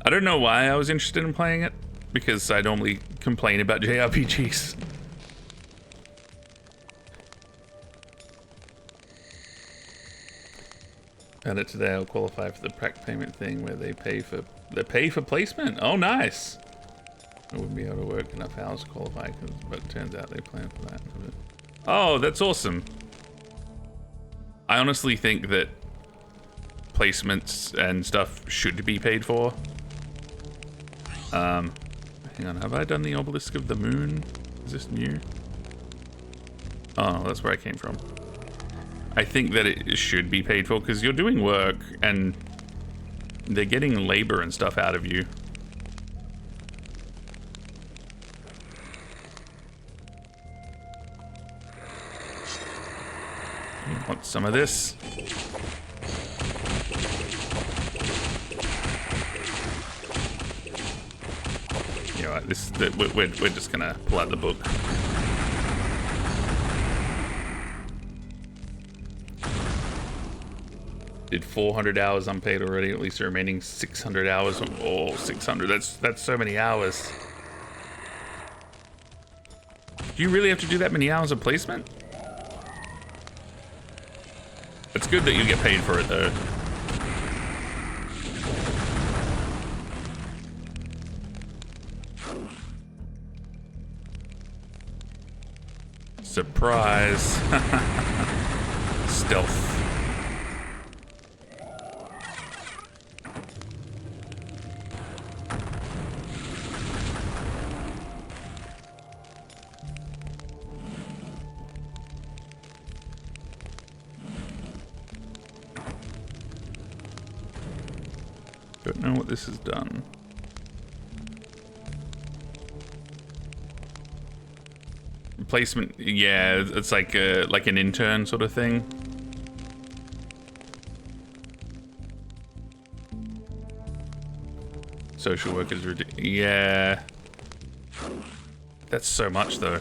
I don't know why I was interested in playing it, because I normally complain about JRPGs. Found it today. I'll qualify for the prac payment thing where they pay for placement. Oh, nice. I wouldn't be able to work enough hours to qualify, but it turns out they plan for that. Oh, that's awesome. I honestly think that placements and stuff should be paid for. Hang on, have I done the Obelisk of the Moon? Is this new? Oh, that's where I came from. I think that it should be paid for because you're doing work and they're getting labor and stuff out of you. You want some of this? You know what, we're just gonna pull out the book. Did 400 hours unpaid already, at least the remaining 600 hours. Oh, 600, that's so many hours. Do you really have to do that many hours of placement? It's good that you get paid for it though. Surprise. Stealth. Don't know what this has done. Replacement, yeah, it's like an intern sort of thing. Social workers, yeah. That's so much though.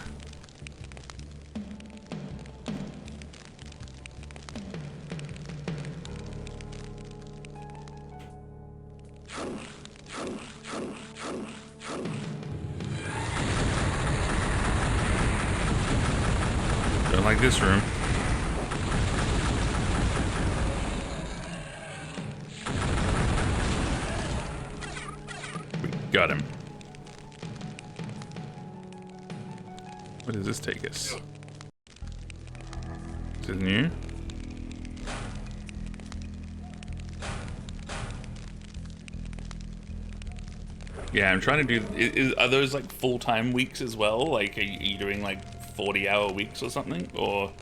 Don't like this room. We got him. Where does this take us? Is this new? Yeah, I'm trying to do. Are those like full-time weeks as well? Like, are you doing like 40-hour weeks or something? Or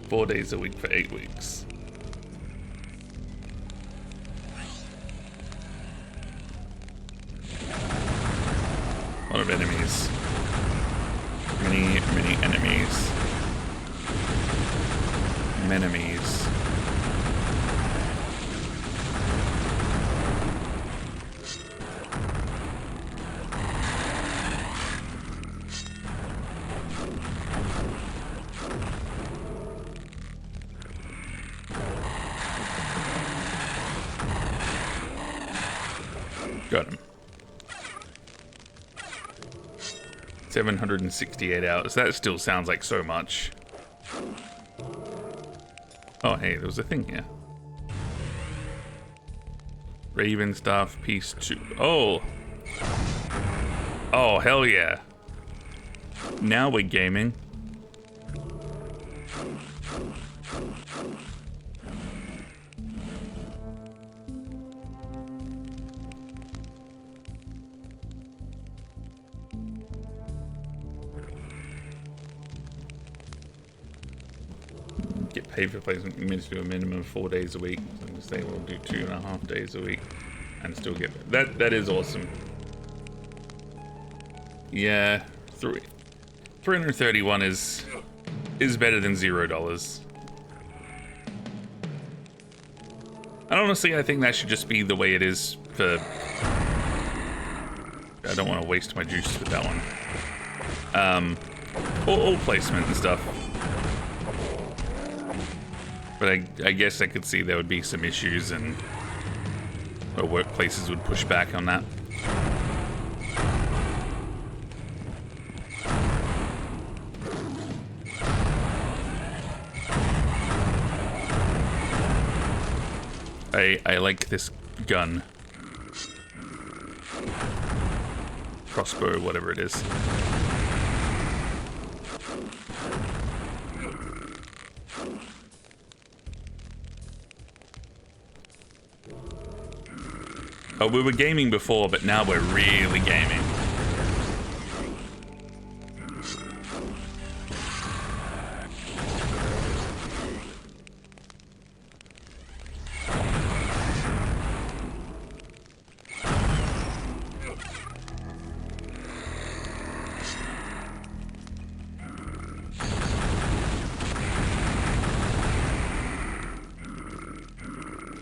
four days a week for 8 weeks? A lot of enemies. Many enemies. Menemies. Got him. 768 hours. That still sounds like so much. Oh, hey, there was a thing here. Raven stuff, piece 2. Oh! Oh, hell yeah. Now we're gaming. Get paid for placement. You meant to do a minimum of 4 days a week. So I'm gonna say we'll do 2.5 days a week and still get that. That is awesome. Yeah, 331 is better than $0. And honestly, I think that should just be the way it is for. I don't want to waste my juice with that one. All placement and stuff. But I guess I could see there would be some issues and workplaces would push back on that. I like this gun. Crossbow, whatever it is. Oh, we were gaming before, but now we're really gaming.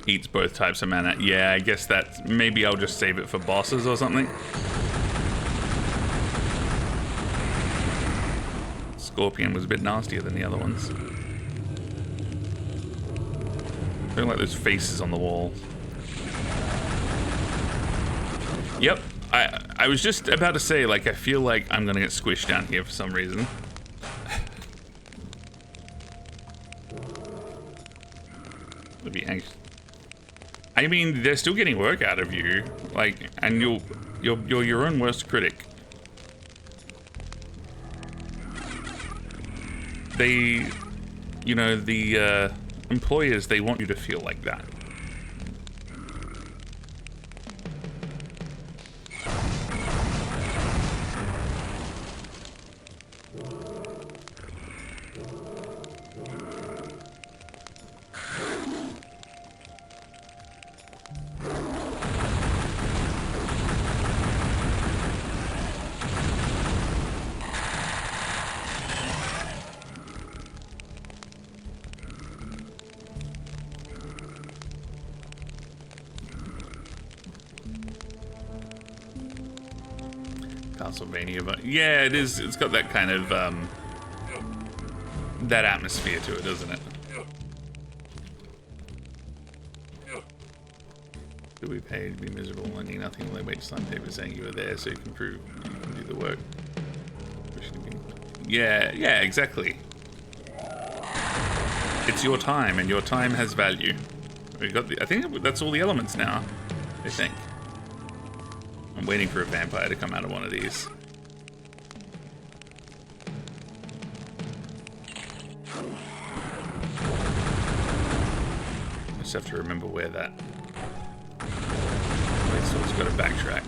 Eats both types of mana. Yeah, I guess that maybe I'll just save it for bosses or something. Scorpion was a bit nastier than the other ones. I don't like those faces on the wall. Yep, I was just about to say, like, I feel like I'm gonna get squished down here for some reason. Would be anxious. I mean, they're still getting work out of you, like, and you're your own worst critic. They, you know, the employers, they want you to feel like that. Pennsylvania, but yeah, it is. It's got that kind of that atmosphere to it, doesn't it? Do we pay to be miserable and need nothing? They wait to sign paper saying you were there, so you can prove you can do the work. Yeah, yeah, exactly. It's your time, and your time has value. We got the. I think that's all the elements now. I think. I'm waiting for a vampire to come out of one of these. I just have to remember where that... Wait, so it's got to backtrack.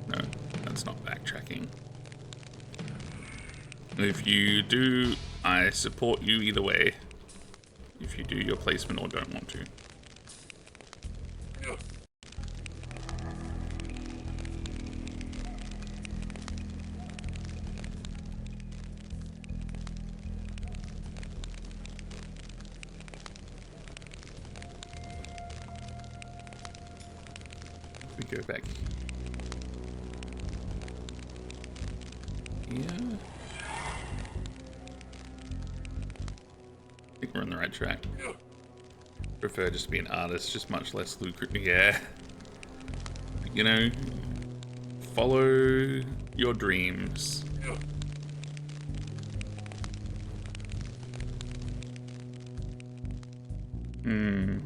No, that's not backtracking. If you do, I support you either way. If you do your placement or don't want to. We go back. Yeah. I think we're on the right track. Prefer just to be an artist, just much less lucrative. Yeah. You know, follow your dreams. Hmm.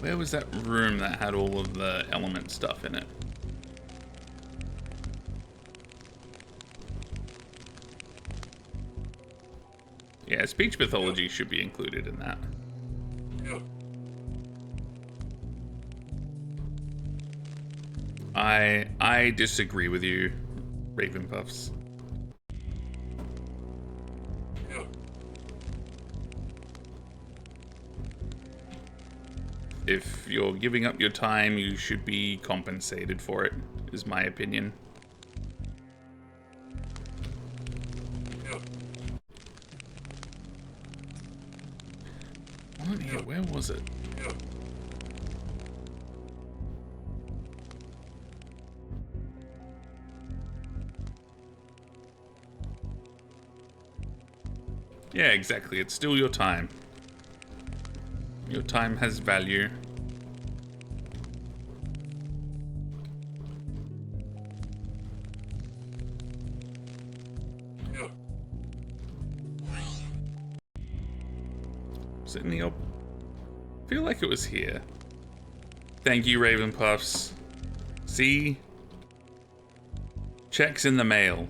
Where was that room that had all of the element stuff in it? Yeah, speech pathology should be included in that. I disagree with you, Raven Puffs. If you're giving up your time, you should be compensated for it, is my opinion. Hold on here, where was it? Yeah, exactly. It's still your time. Your time has value. Was it in the I feel like it was here. Thank you, Raven Puffs. See? Checks in the mail.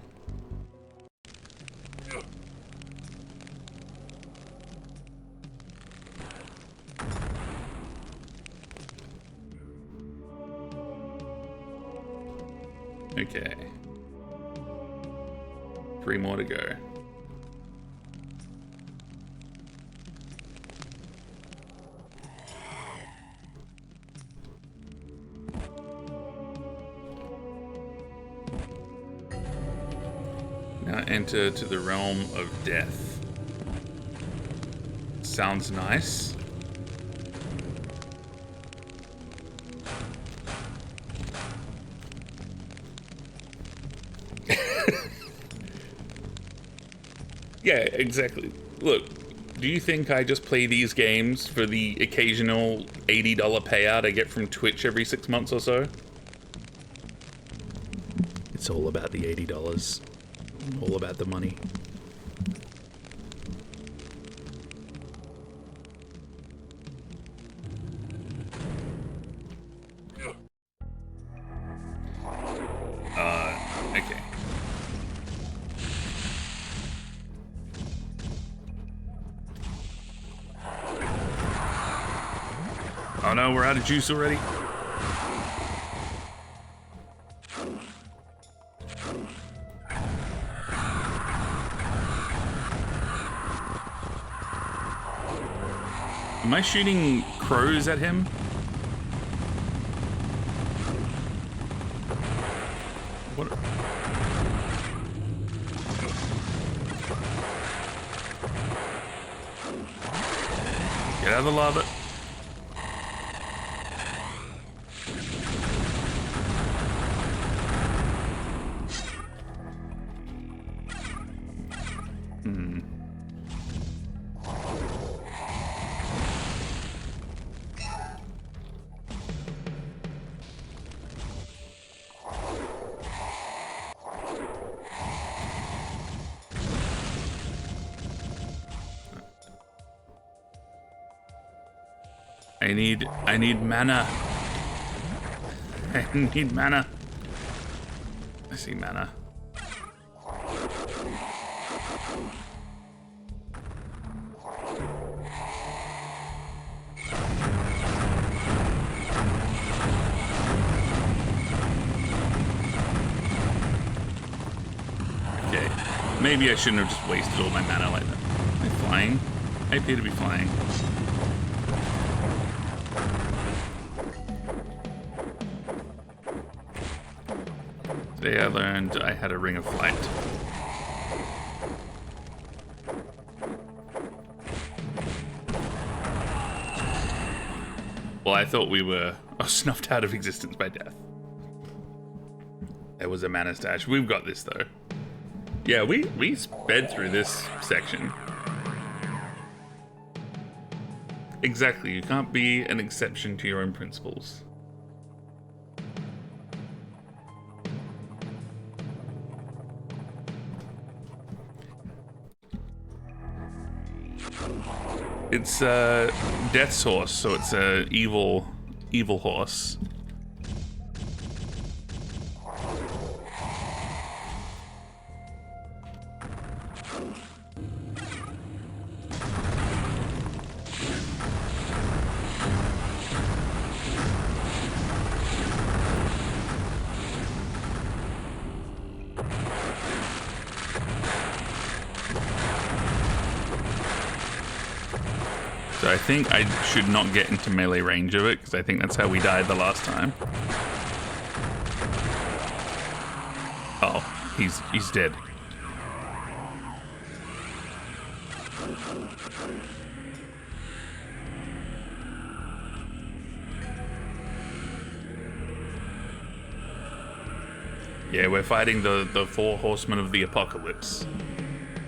Okay. 3 more to go. Now enter to the realm of death. Sounds nice. Yeah, exactly. Look, do you think I just play these games for the occasional $80 payout I get from Twitch every 6 months or so? It's all about the $80. All about the money. Okay. Oh no, we're out of juice already. Am I shooting crows at him? What? Get out of the lava. I need mana. I need mana. I see mana. Okay. Maybe I shouldn't have just wasted all my mana like that. Am I flying? I appear to be flying. Today I learned I had a ring of flight. Well, I thought we were snuffed out of existence by death. There was a mana stash. We've got this, though. Yeah, we sped through this section. Exactly, you can't be an exception to your own principles. It's Death's horse, so it's a evil horse. So I think I should not get into melee range of it, because I think that's how we died the last time. Oh, he's dead. Yeah, we're fighting the four horsemen of the apocalypse.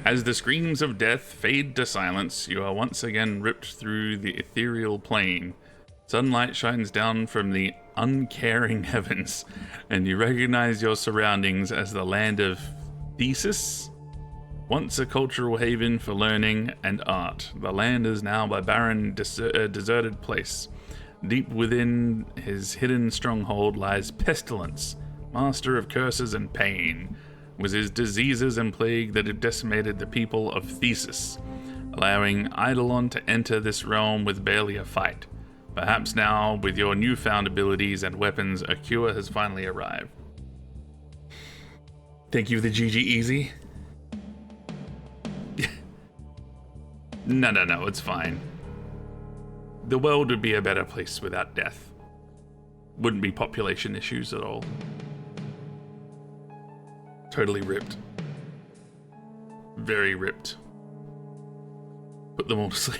As the screams of death fade to silence, you are once again ripped through the ethereal plane. Sunlight shines down from the uncaring heavens, and you recognize your surroundings as the land of Thesis. Once a cultural haven for learning and art, the land is now a barren, deserted place. Deep within his hidden stronghold lies Pestilence, master of curses and pain. Was his diseases and plague that had decimated the people of Thesis, allowing Eidolon to enter this realm with barely a fight. Perhaps now, with your newfound abilities and weapons, a cure has finally arrived. Thank you for the GG Easy. No, it's fine. The world would be a better place without death. Wouldn't be population issues at all. Totally ripped. Very ripped. Put them all to sleep.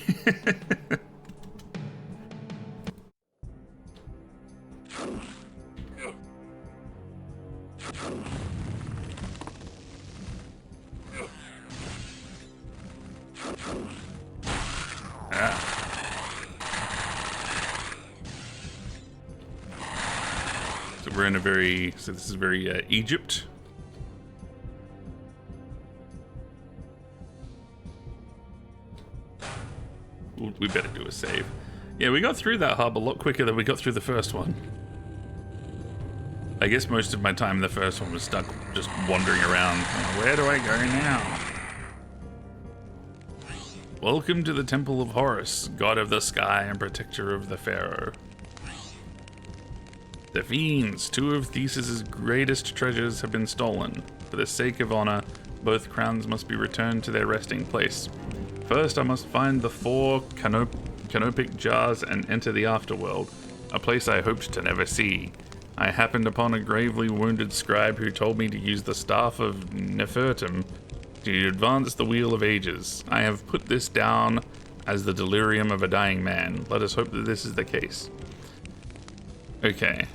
So we're in a very, so this is very Egypt. We better do a save. Yeah, we got through that hub a lot quicker than we got through the first one. I guess most of my time in the first one was stuck just wandering around. Where do I go now? Welcome to the Temple of Horus, god of the sky and protector of the Pharaoh. The fiends, two of Theseus's greatest treasures, have been stolen. For the sake of honor, both crowns must be returned to their resting place. First, I must find the four canopic jars and enter the afterworld, a place I hoped to never see. I happened upon a gravely wounded scribe who told me to use the staff of Nefertum to advance the Wheel of Ages. I have put this down as the delirium of a dying man. Let us hope that this is the case. Okay.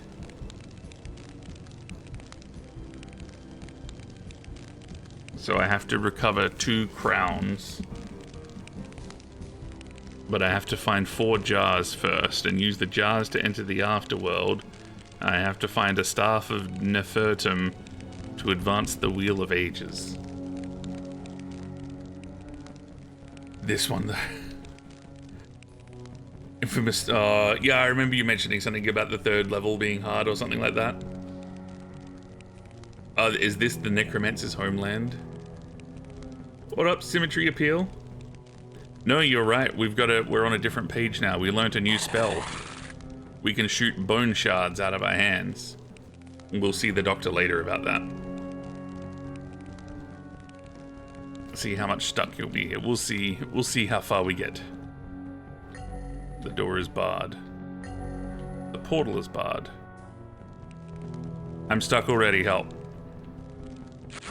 So I have to recover 2 crowns. But I have to find 4 jars first and use the jars to enter the afterworld. I have to find a staff of Nefertum to advance the Wheel of Ages. This one, though. Infamous. Yeah, I remember you mentioning something about the 3rd level being hard or something like that. Is this the Necromancer's homeland? What up, Symmetry Appeal? No, you're right. We're on a different page now. We learnt a new spell. We can shoot bone shards out of our hands. We'll see the doctor later about that. See how much stuck you'll be here. We'll see how far we get. The door is barred. The portal is barred. I'm stuck already, help.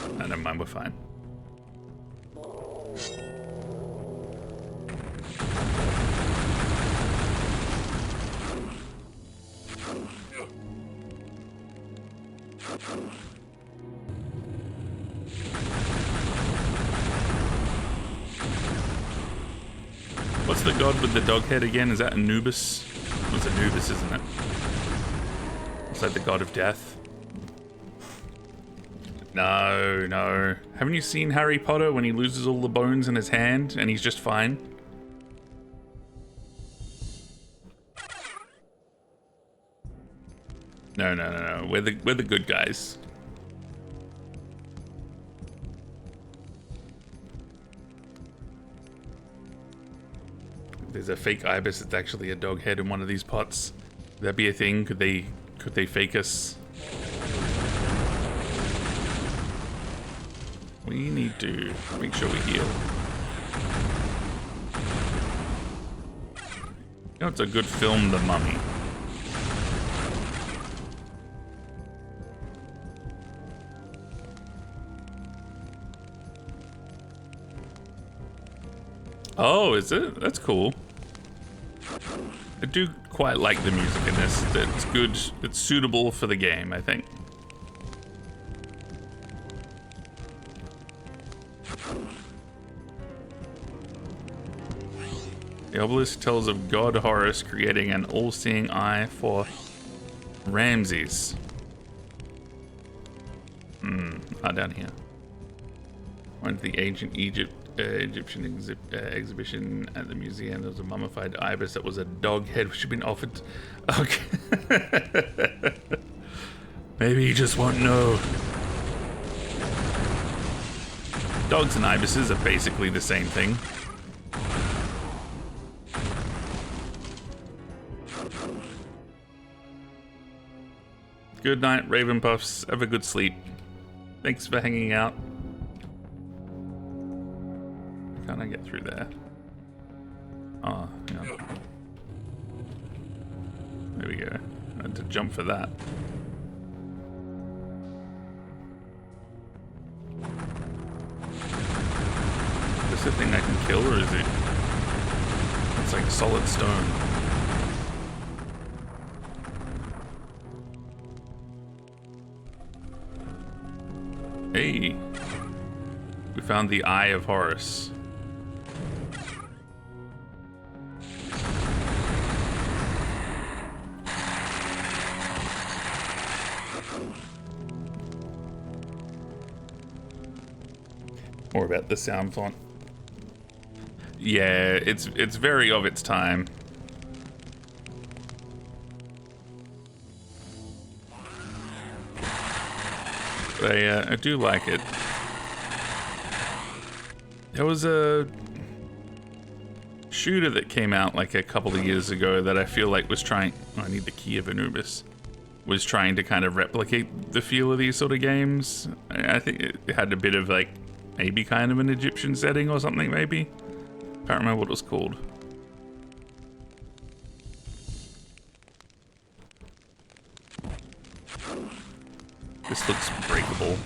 Oh, never mind, we're fine. What's the god with the dog head again? Is that Anubis? It's Anubis, isn't it? It's like the god of death. No, no. Haven't you seen Harry Potter when he loses all the bones in his hand and he's just fine? No, no, no, no. We're the good guys. There's a fake ibis that's actually a dog head in one of these pots. Could that be a thing? Could they fake us? We need to make sure we heal. You know, it's a good film, The Mummy. Oh, is it? That's cool. I do quite like the music in this. It's good. It's suitable for the game, I think. The obelisk tells of God Horus creating an all-seeing eye for Ramses. Down here. Went to the ancient Egyptian exhibition at the museum. There was a mummified ibis that was a dog head which had been offered. Okay. Maybe he just won't know. Dogs and ibises are basically the same thing. Good night, Raven Puffs. Have a good sleep. Thanks for hanging out. Can't I get through there? Oh, yeah. There we go. I had to jump for that. Is this a thing I can kill, or is it? It's like solid stone. Hey, we found the Eye of Horus. More about the sound font. Yeah, it's very of its time. I do like it. There was a shooter that came out like a couple of years ago that I feel like was trying... Oh, I need the key of Anubis. Was trying to kind of replicate the feel of these sort of games. I think it had a bit of like maybe kind of an Egyptian setting or something maybe. Can't remember what it was called. This looks breakable.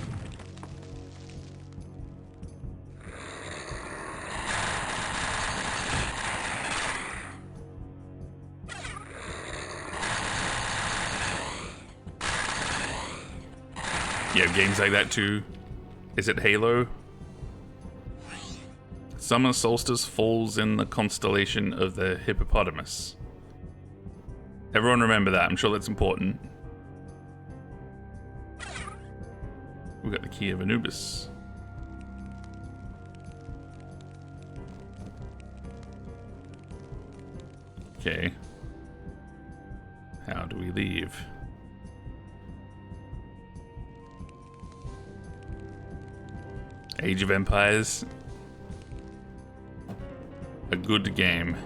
You have games like that too. Is it Halo? Summer solstice falls in the constellation of the hippopotamus. Everyone remember that. I'm sure that's important. We got the key of Anubis. Okay. How do we leave? Age of Empires. A good game.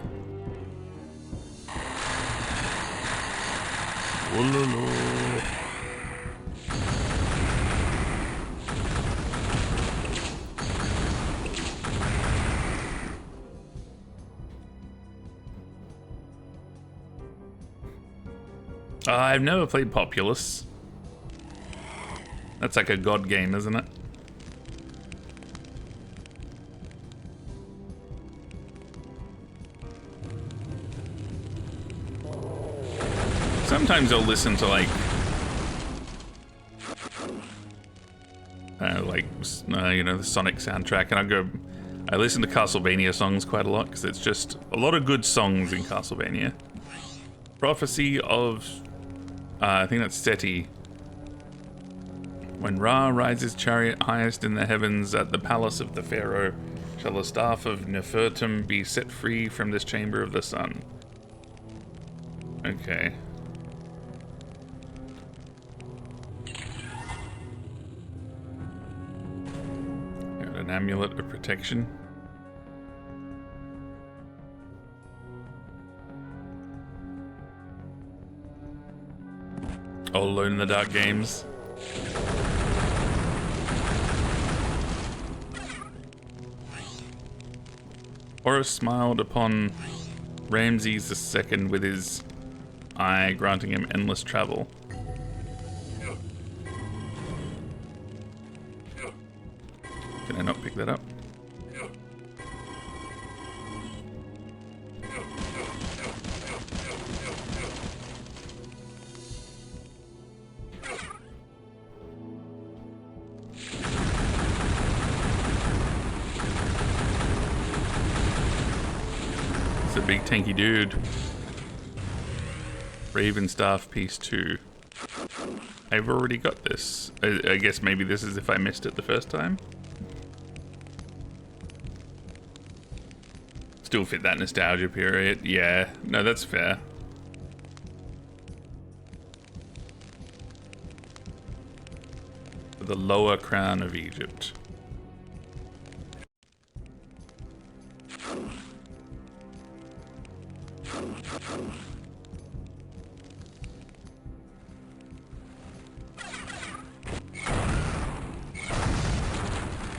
Wololo. I've never played Populous. That's like a god game, isn't it? Sometimes I'll listen to like you know, the Sonic soundtrack, and I listen to Castlevania songs quite a lot because it's just a lot of good songs in Castlevania. Prophecy of, I think that's Seti. When Ra rides his chariot highest in the heavens at the palace of the Pharaoh, shall the staff of Nefertum be set free from this chamber of the sun. Okay. Got an amulet of protection. All Alone in the Dark games. Horus smiled upon Ramses II with his eye, granting him endless travel. Can I not pick that up? It's a big tanky dude. Raven Staff Piece 2. I've already got this. I guess maybe this is if I missed it the first time. Still fit that nostalgia period. Yeah, no, that's fair. The lower crown of Egypt.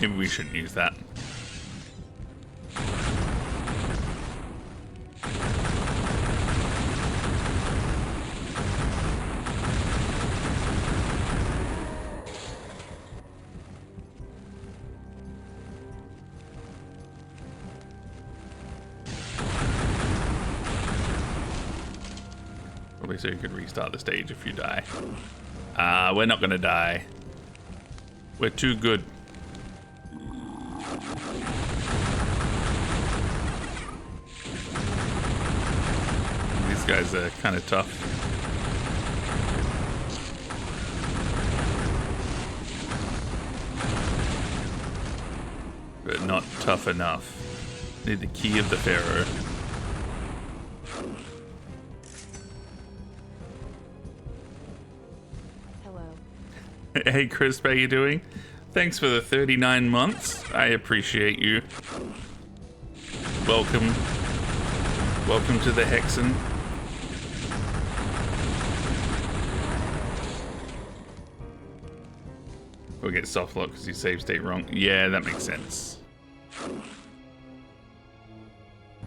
Maybe we shouldn't use that. Probably so you could restart the stage if you die. We're not gonna die. We're too good. These guys are kind of tough. But not tough enough. Need the key of the Pharaoh. Hello. Hey Chris, how you doing? Thanks for the 39 months. I appreciate you. Welcome. Welcome to the Hexen. We'll get soft lock because you save state wrong. Yeah, that makes sense.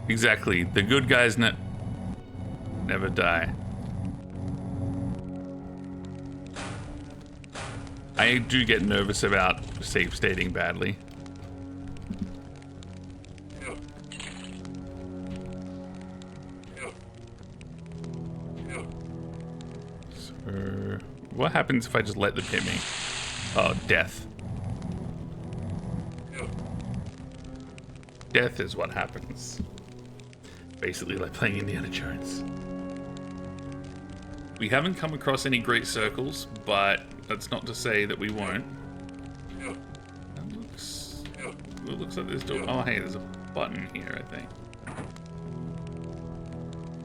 Exactly. The good guys never die. I do get nervous about save stating badly. So, what happens if I just let them hit me? Oh, death. Death is what happens. Basically like playing Indiana Jones. We haven't come across any great circles, but that's not to say that we won't. It looks like there's door. Oh, hey, there's a button here, I think.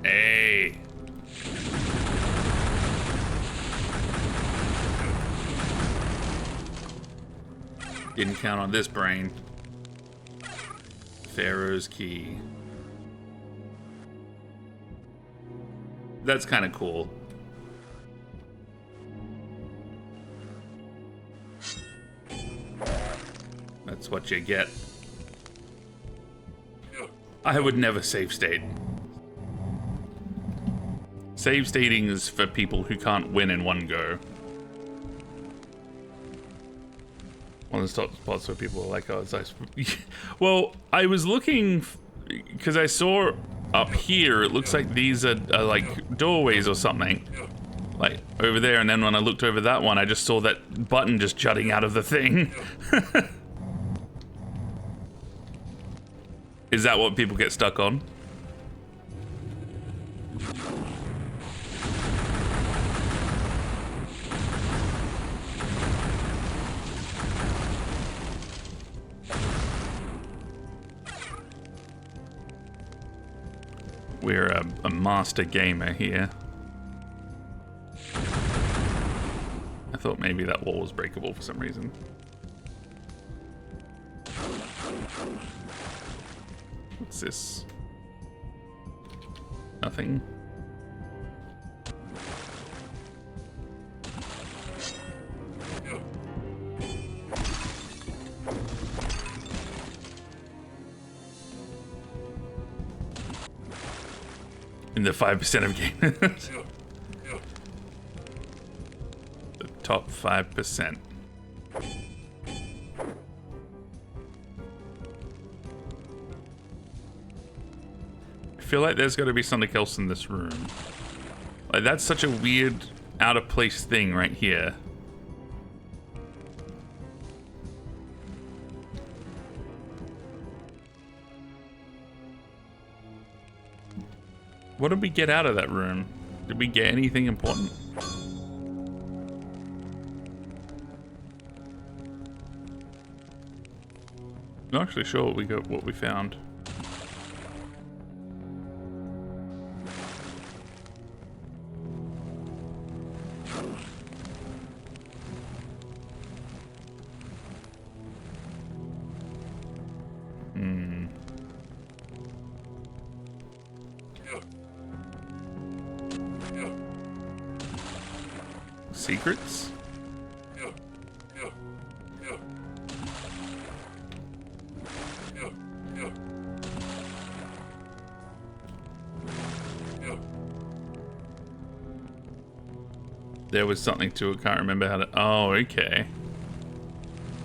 Hey! Didn't count on this brain. Pharaoh's key. That's kind of cool. That's what you get. I would never save state. Save stating is for people who can't win in one go. One of the top spots where people are like, oh, it's nice. Well, I was looking, because I saw up here, it looks like these are like doorways or something. Like over there, and then when I looked over that one, I just saw that button just jutting out of the thing. Is that what people get stuck on? We're a master gamer here. I thought maybe that wall was breakable for some reason. What's this? Nothing. In the 5% of gamers. The top 5%. I feel like there's got to be something else in this room. Like, that's such a weird, out of place thing right here. What did we get out of that room? Did we get anything important? Not actually sure what we found. Secrets? There was something to it, can't remember how to... Oh, okay.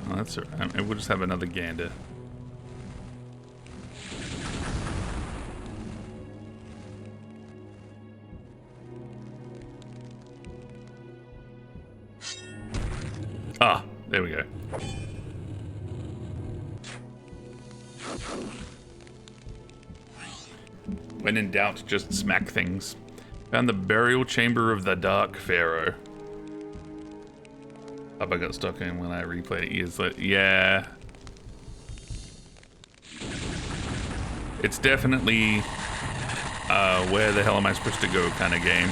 Oh, that's alright. We'll just have another gander. Ah, there we go. When in doubt, just smack things. Found the burial chamber of the Dark Pharaoh. Hope I got stuck in when I replayed it years later. Yeah. It's definitely where the hell am I supposed to go kind of game.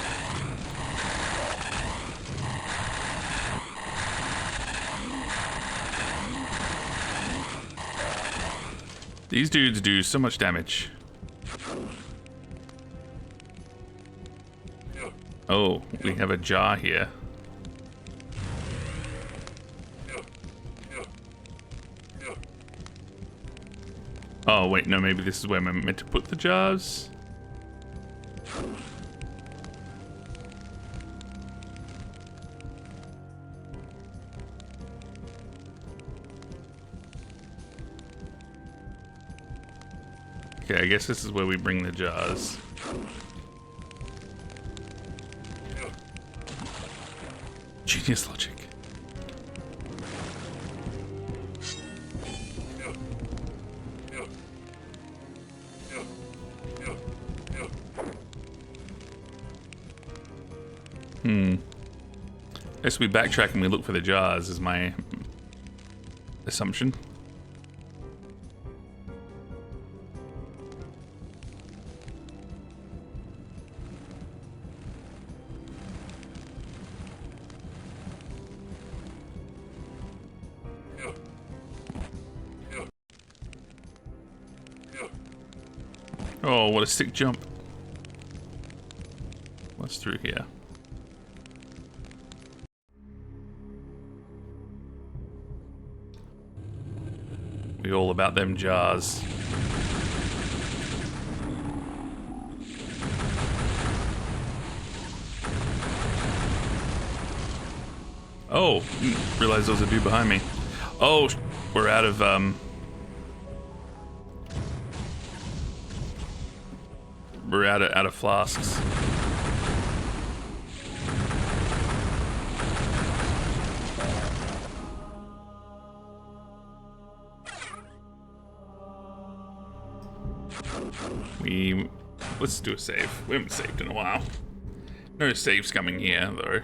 These dudes do so much damage. Oh, we have a jar here. Oh, wait, no, maybe this is where I'm meant to put the jars? Okay, I guess this is where we bring the jars. Genius logic. I guess we backtrack and we look for the jars is my assumption. Oh, what a sick jump. What's through here? We all about them jars. Oh, realized there was a dude behind me. Oh, we're out of we're out of flasks. Let's do a save. We haven't saved in a while. No saves coming here, though.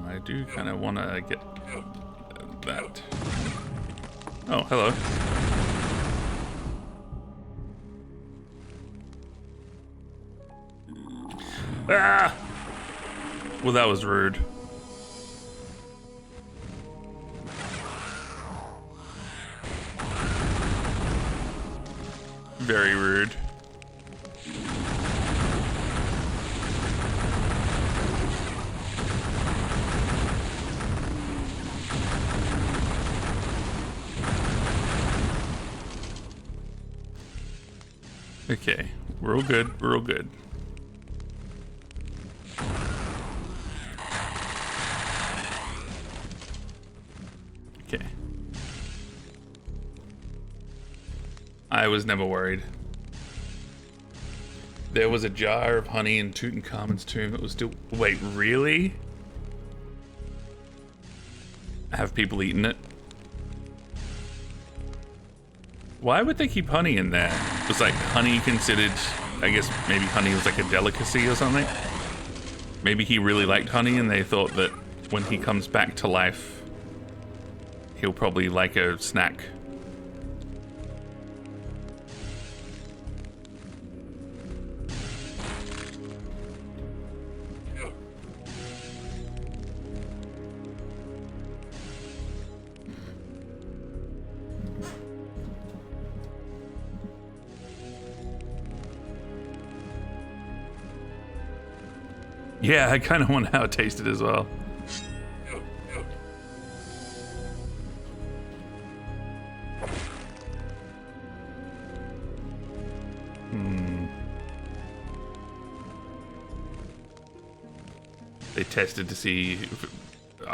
I do kind of want to get that. Oh, hello. Ah! Well, that was rude. Very rude. Okay, we're all good. We're all good. Okay. I was never worried. There was a jar of honey in Tutankhamun's tomb that was still... Wait, really? Have people eaten it? Why would they keep honey in there? Was like honey considered... I guess maybe honey was like a delicacy or something? Maybe he really liked honey and they thought that when he comes back to life, he'll probably like a snack. Yeah, I kind of wonder how it tasted as well. They tested to see if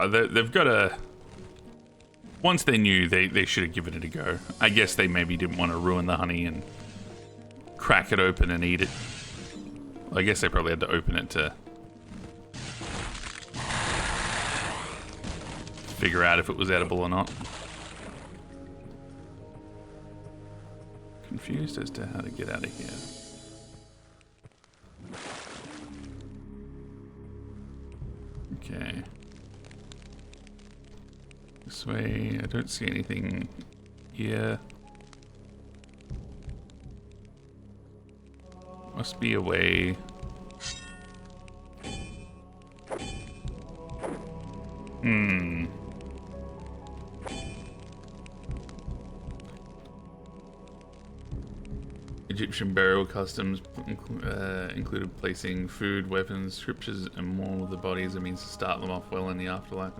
they've got a... Once they knew, they should have given it a go. I guess they maybe didn't want to ruin the honey and crack it open and eat it. Well, I guess they probably had to open it to figure out if it was edible or not. Confused as to how to get out of here. Okay. This way, I don't see anything here. Must be a way. Egyptian burial customs included placing food, weapons, scriptures, and more of the body as a means to start them off well in the afterlife.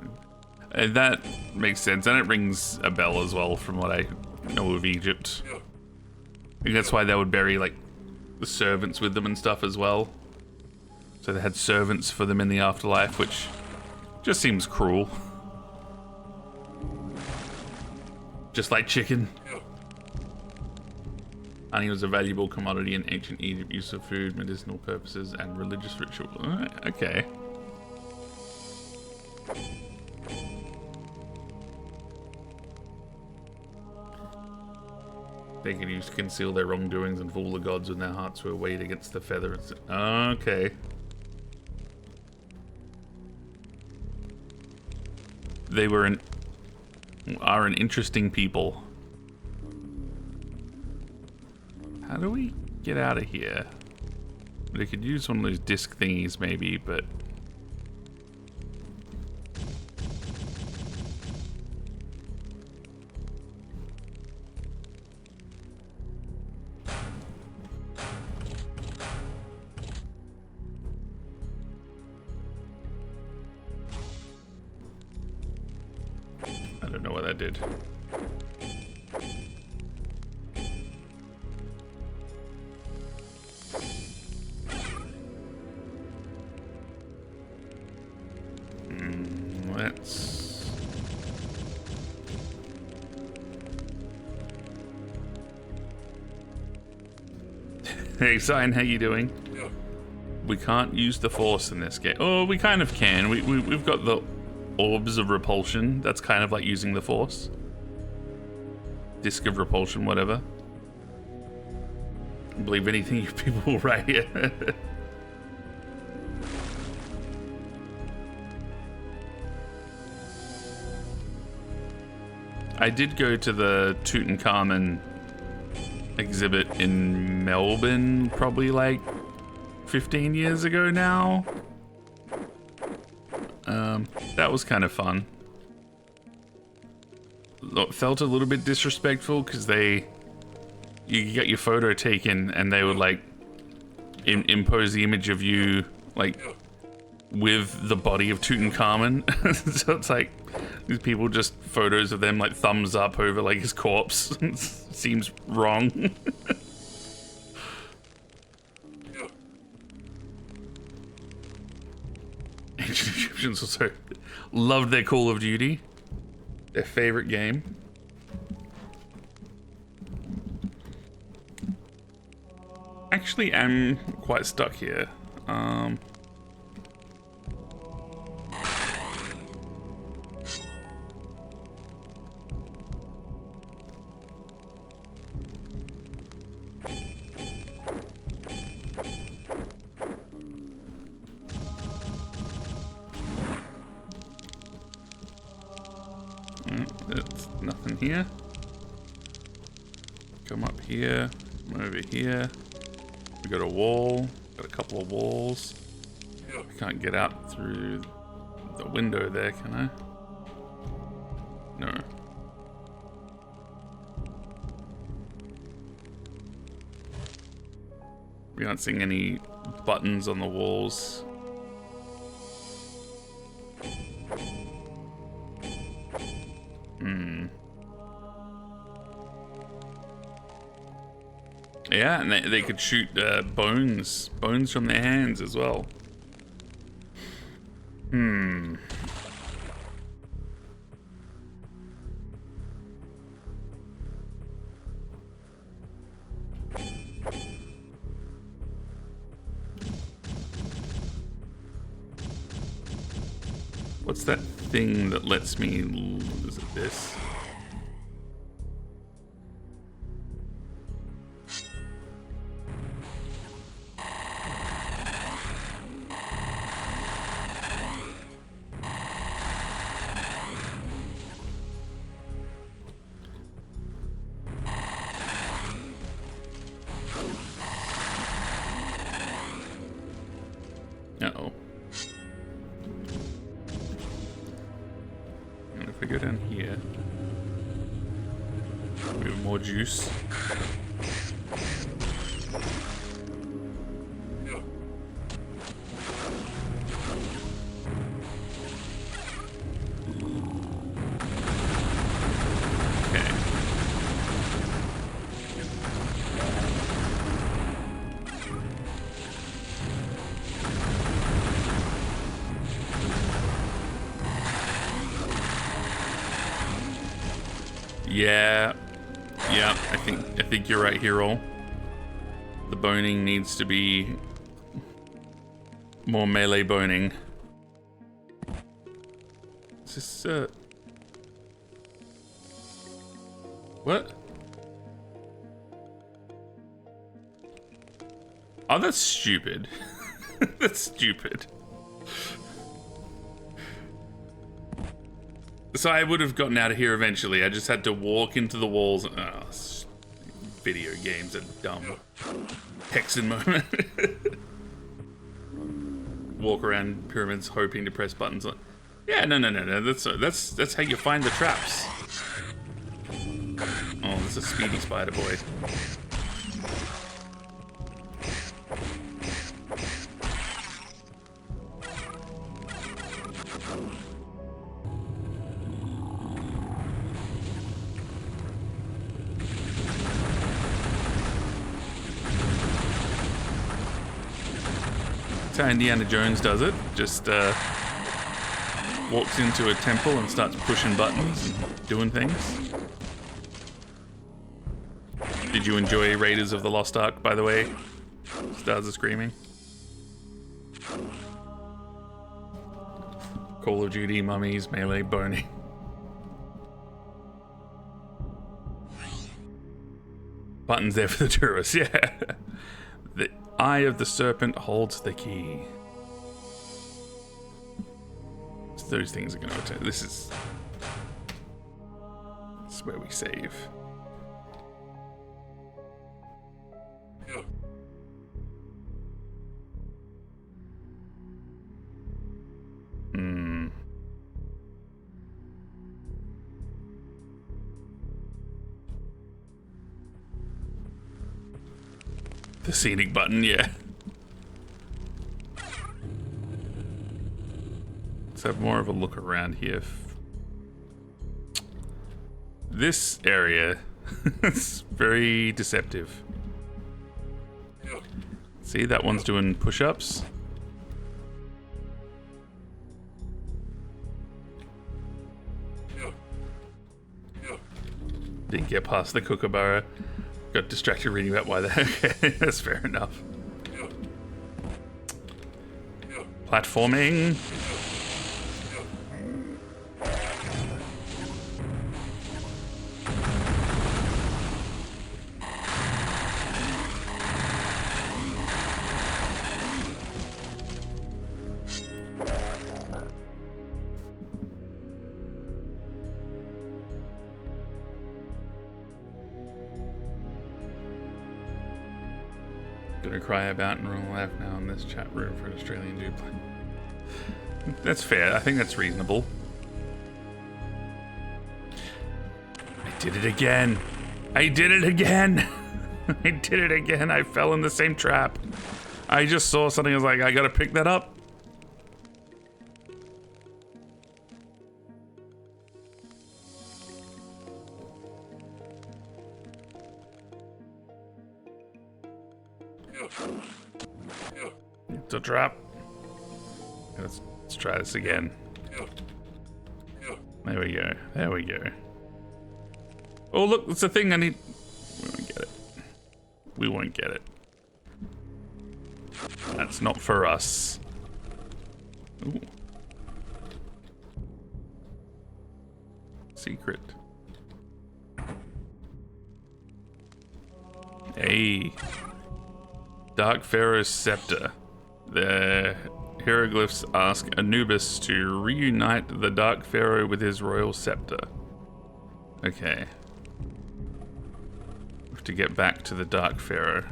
And that makes sense, and it rings a bell as well from what I know of Egypt. I think that's why they would bury like the servants with them and stuff as well. So they had servants for them in the afterlife, which just seems cruel. Just like chicken. Honey was a valuable commodity in ancient Egypt, used for food, medicinal purposes, and religious ritual. Okay. They could use to conceal their wrongdoings and fool the gods when their hearts were weighed against the feather. Okay. They are an interesting people. How do we get out of here? They could use one of those disc thingies maybe, but... I don't know what that did. Let's... Hey, Sign, how you doing? We can't use the Force in this game. Oh, we kind of can. We've got the orbs of repulsion. That's kind of like using the Force. disc of repulsion, whatever. Believe anything you people will write here. I did go to the Tutankhamun exhibit in Melbourne probably like 15 years ago now. That was kind of fun. Felt a little bit disrespectful because you got your photo taken and they would like impose the image of you like with the body of Tutankhamun. So it's like these people just photos of them like thumbs up over like his corpse. Seems wrong. Ancient Egyptians also loved their Call of Duty. Their favorite game. Actually, I'm quite stuck here. There's nothing here. Come up here. Come over here. We got a wall. Got a couple of walls. I can't get out through the window there, can I? No. We aren't seeing any buttons on the walls. Yeah, and they could shoot bones from their hands as well. What's that thing that lets me... Is it this? Uh-oh. And if we go down here, we have more juice. Yeah, I think you're right, Hero. The boning needs to be more melee boning. Is this what? Oh, that's stupid. That's stupid. So I would have gotten out of here eventually. I just had to walk into the walls. Oh, video games are dumb. Hexen moment. Walk around pyramids hoping to press buttons. Yeah, no. That's how you find the traps. Oh, this is a speedy spider boy. That's how Indiana Jones does it. Just walks into a temple and starts pushing buttons and doing things. Did you enjoy Raiders of the Lost Ark, by the way? Stars are screaming. Call of Duty, mummies, melee, boning. Button's there for the tourists, yeah. The eye of the serpent holds the key. So those things are going to attack. This is where we save. The scenic button, yeah. Let's have more of a look around here. This area is very deceptive. See, that one's doing push-ups. Didn't get past the kookaburra. Got distracted reading about why that. Okay, that's fair enough. Platforming. Gonna cry about and roll laugh now in this chat room for an Australian dude. That's fair. I think that's reasonable. I did it again. I did it again. I did it again. I fell in the same trap. I just saw something. I was like, I gotta pick that up. It's a trap. Let's try this again. There we go. There we go. Oh, look, it's a thing I need. We won't get it. We won't get it. That's not for us. Ooh. Secret. Hey. Dark Pharaoh's Scepter. The hieroglyphs ask Anubis to reunite the Dark Pharaoh with his royal scepter. Okay. We have to get back to the Dark Pharaoh.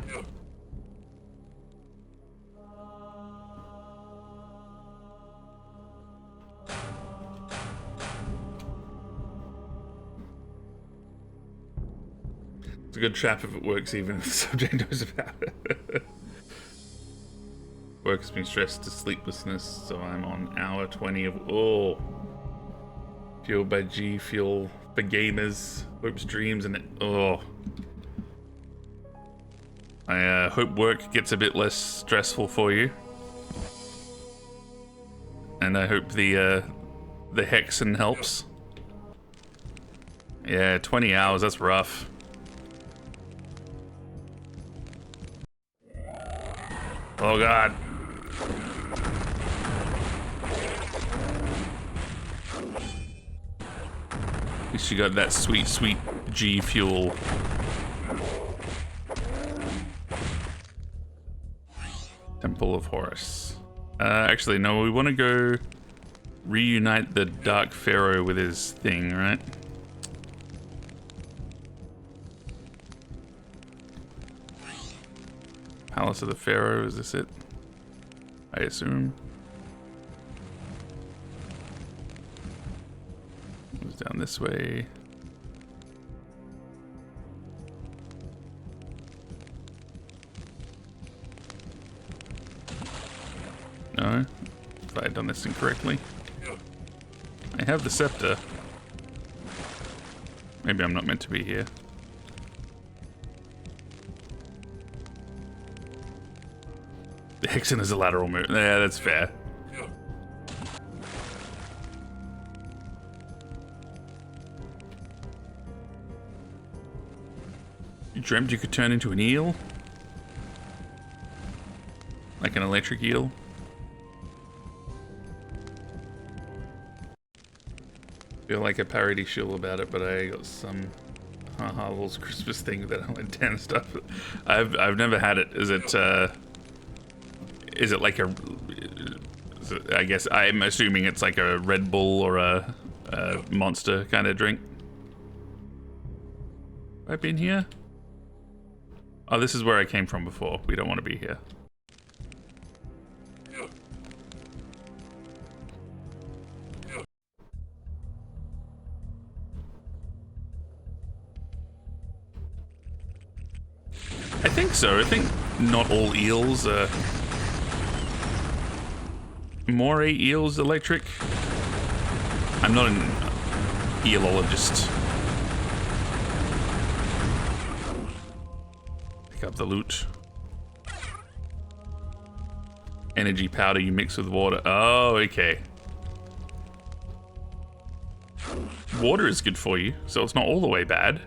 It's a good trap if it works, even if the subject knows about it. Work has been stressed to sleeplessness, so I'm on hour 20 of fueled by G Fuel for gamers, hopes, dreams, and I hope work gets a bit less stressful for you, and I hope the Hexen helps. Yeah, 20 hours, that's rough. Oh god. At least you got that sweet, sweet G Fuel. Temple of Horus. Actually, no, we want to go reunite the Dark Pharaoh with his thing, right? Palace of the Pharaoh, is this it? I assume. Goes down this way. No? If I had done this incorrectly. I have the scepter. Maybe I'm not meant to be here. The Hexen is a lateral move. Yeah, that's fair. You dreamt you could turn into an eel? Like an electric eel? Feel like a parody shill about it, but I got some Harville's Christmas thing with that Helen stuff. I've never had it. Is it like a? I guess I'm assuming it's like a Red Bull or a Monster kind of drink. Have I been here? Oh, this is where I came from before. We don't want to be here. I think so. I think not all eels are... Moray eels electric? I'm not an eelologist. Pick up the loot. Energy powder you mix with water. Oh, okay. Water is good for you, so it's not all the way bad.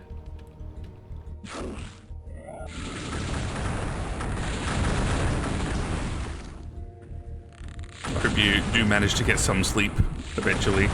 I hope you do manage to get some sleep eventually.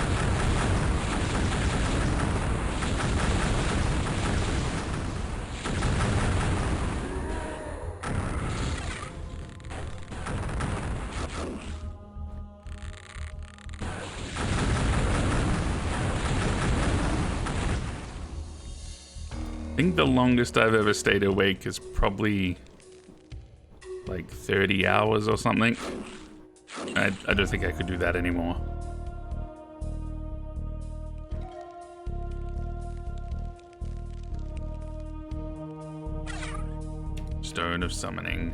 I think the longest I've ever stayed awake is probably like 30 hours or something. I don't think I could do that anymore. Stone of Summoning.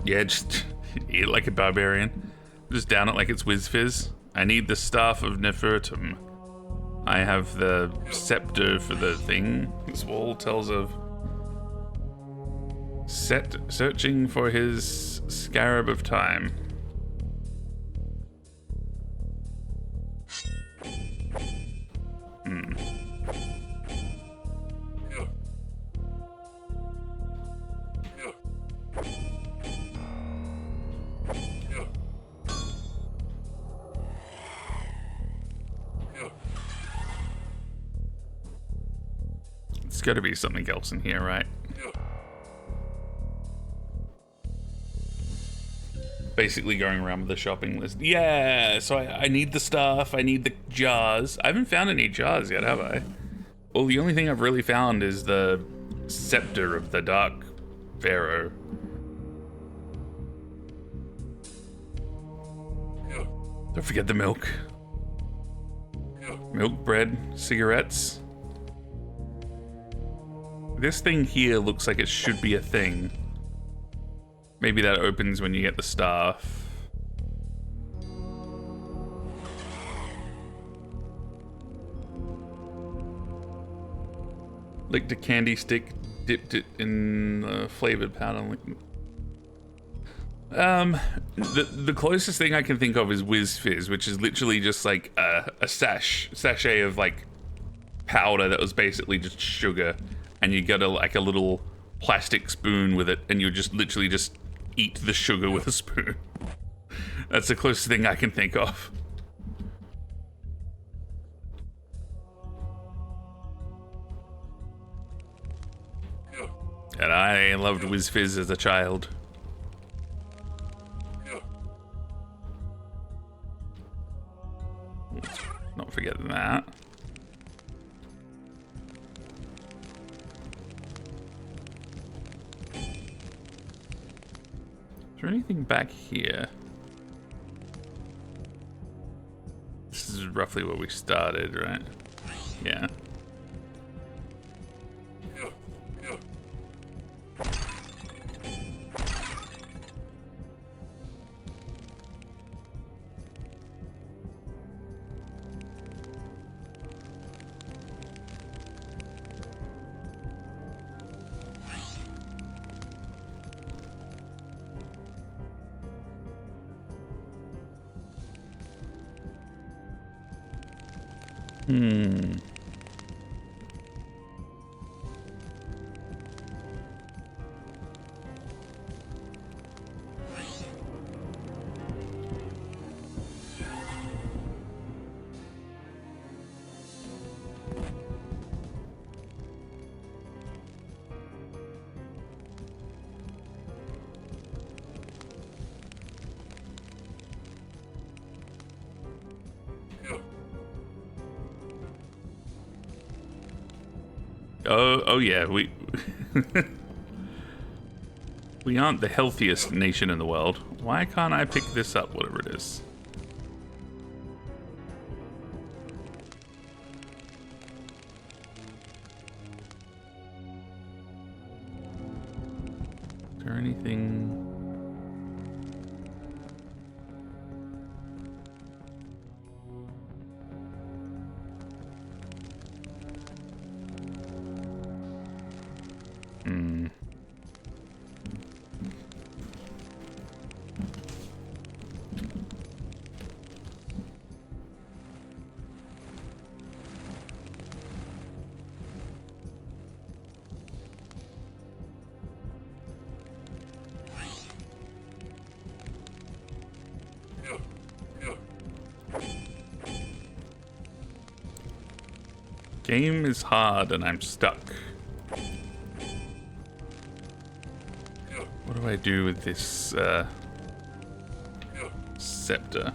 Yeah, just eat like a barbarian. Just down it like it's Whiz Fizz. I need the Staff of Nefertum. I have the scepter for the thing. This wall tells of Set searching for his Scarab of Time. It's got to be something else in here, right? Basically going around with the shopping list. Yeah, so I need the stuff, I need the jars. I haven't found any jars yet, have I? Well, the only thing I've really found is the scepter of the Dark Pharaoh. Don't forget the milk. Milk, bread, cigarettes. This thing here looks like it should be a thing. Maybe that opens when you get the staff. Licked a candy stick, dipped it in the flavored powder. The closest thing I can think of is Whiz Fizz, which is literally just like a sachet of like powder that was basically just sugar, and you got like a little plastic spoon with it, and you just literally just eat the sugar with a spoon. That's the closest thing I can think of. And I loved Whiz Fizz as a child. Not forgetting that. Is there anything back here? This is roughly where we started, right? Yeah. Oh yeah, we we aren't the healthiest nation in the world. Why can't I pick this up, whatever it is? Is there anything? Game is hard and I'm stuck. What do I do with this scepter?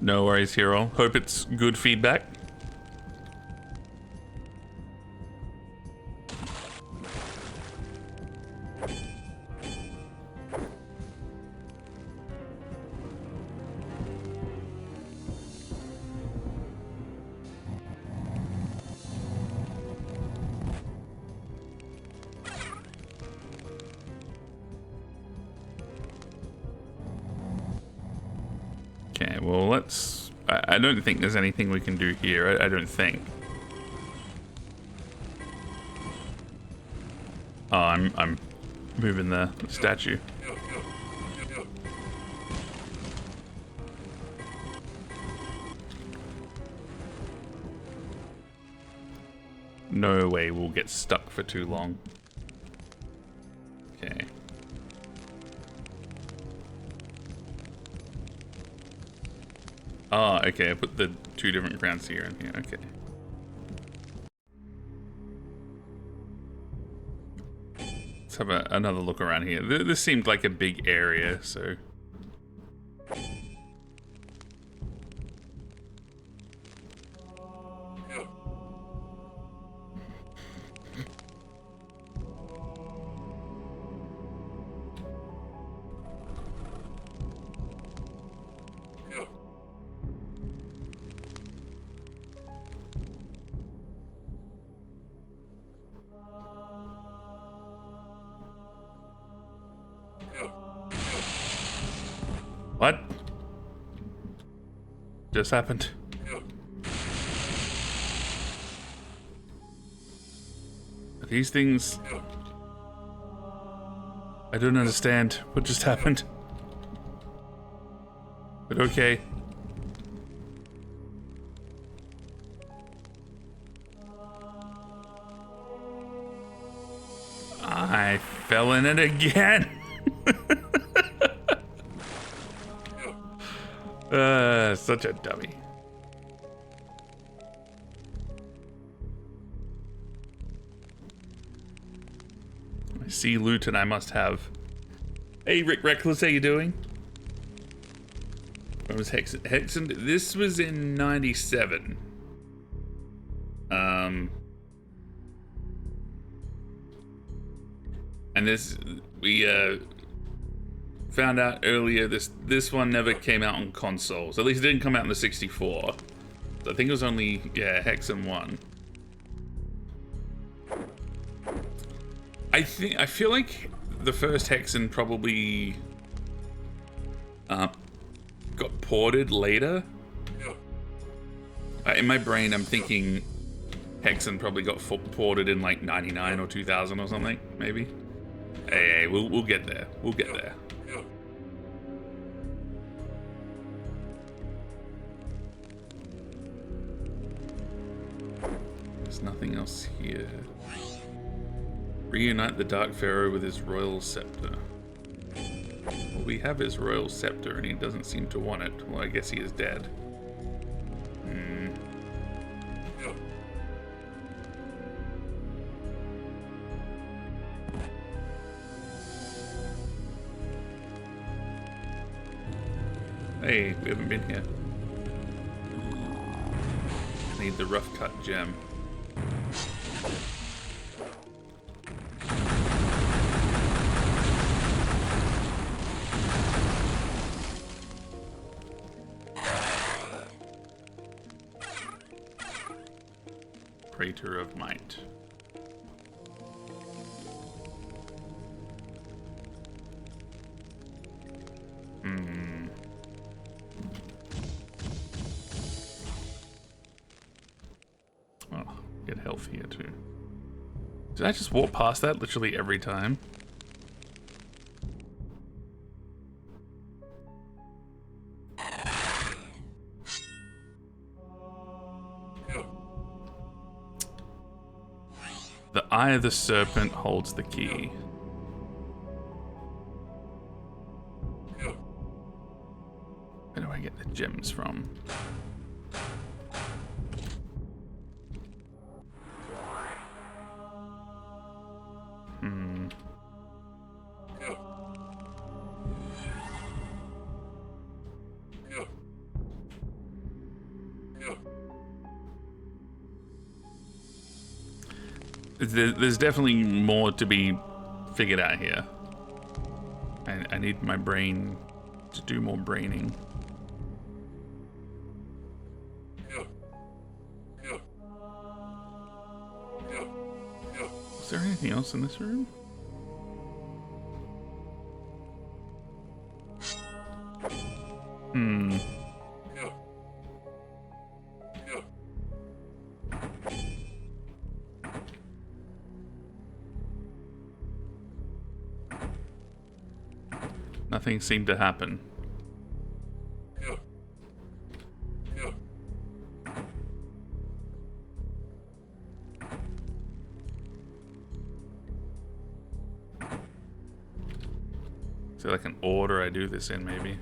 No worries, hero. Hope it's good feedback. Okay, well, let's... I don't think there's anything we can do here. I don't think. Oh, I'm moving the statue. No way we'll get stuck for too long. Okay. Ah, okay, I put the two different crowns here and here, okay. Let's have another look around here. This seemed like a big area, so... What? Just happened. Are these things... I don't understand what just happened. But okay. I fell in it again. Such a dummy. I see loot and I must have. Hey, Rick Reckless, how you doing? When was Hexen? Hexen? This was in 97. And this, we, found out earlier this one never came out on consoles. At least it didn't come out in the 64. So I think it was only, yeah, Hexen 1. I feel like the first Hexen probably got ported later. In my brain, I'm thinking Hexen probably got ported in like 99 or 2000 or something, maybe. Hey, we'll get there. We'll get there. There's nothing else here. Reunite the Dark Pharaoh with his royal scepter. Well, we have his royal scepter and he doesn't seem to want it. Well, I guess he is dead. Hey, we haven't been here. Need the rough cut gem. Crater of Might. Oh, get health here too. Did I just walk past that literally every time? The Eye of the Serpent holds the key. Where do I get the gems from? There's definitely more to be figured out here. I need my brain to do more braining. Is there anything else in this room? Nothing seemed to happen. Is there like an order I do this in, maybe?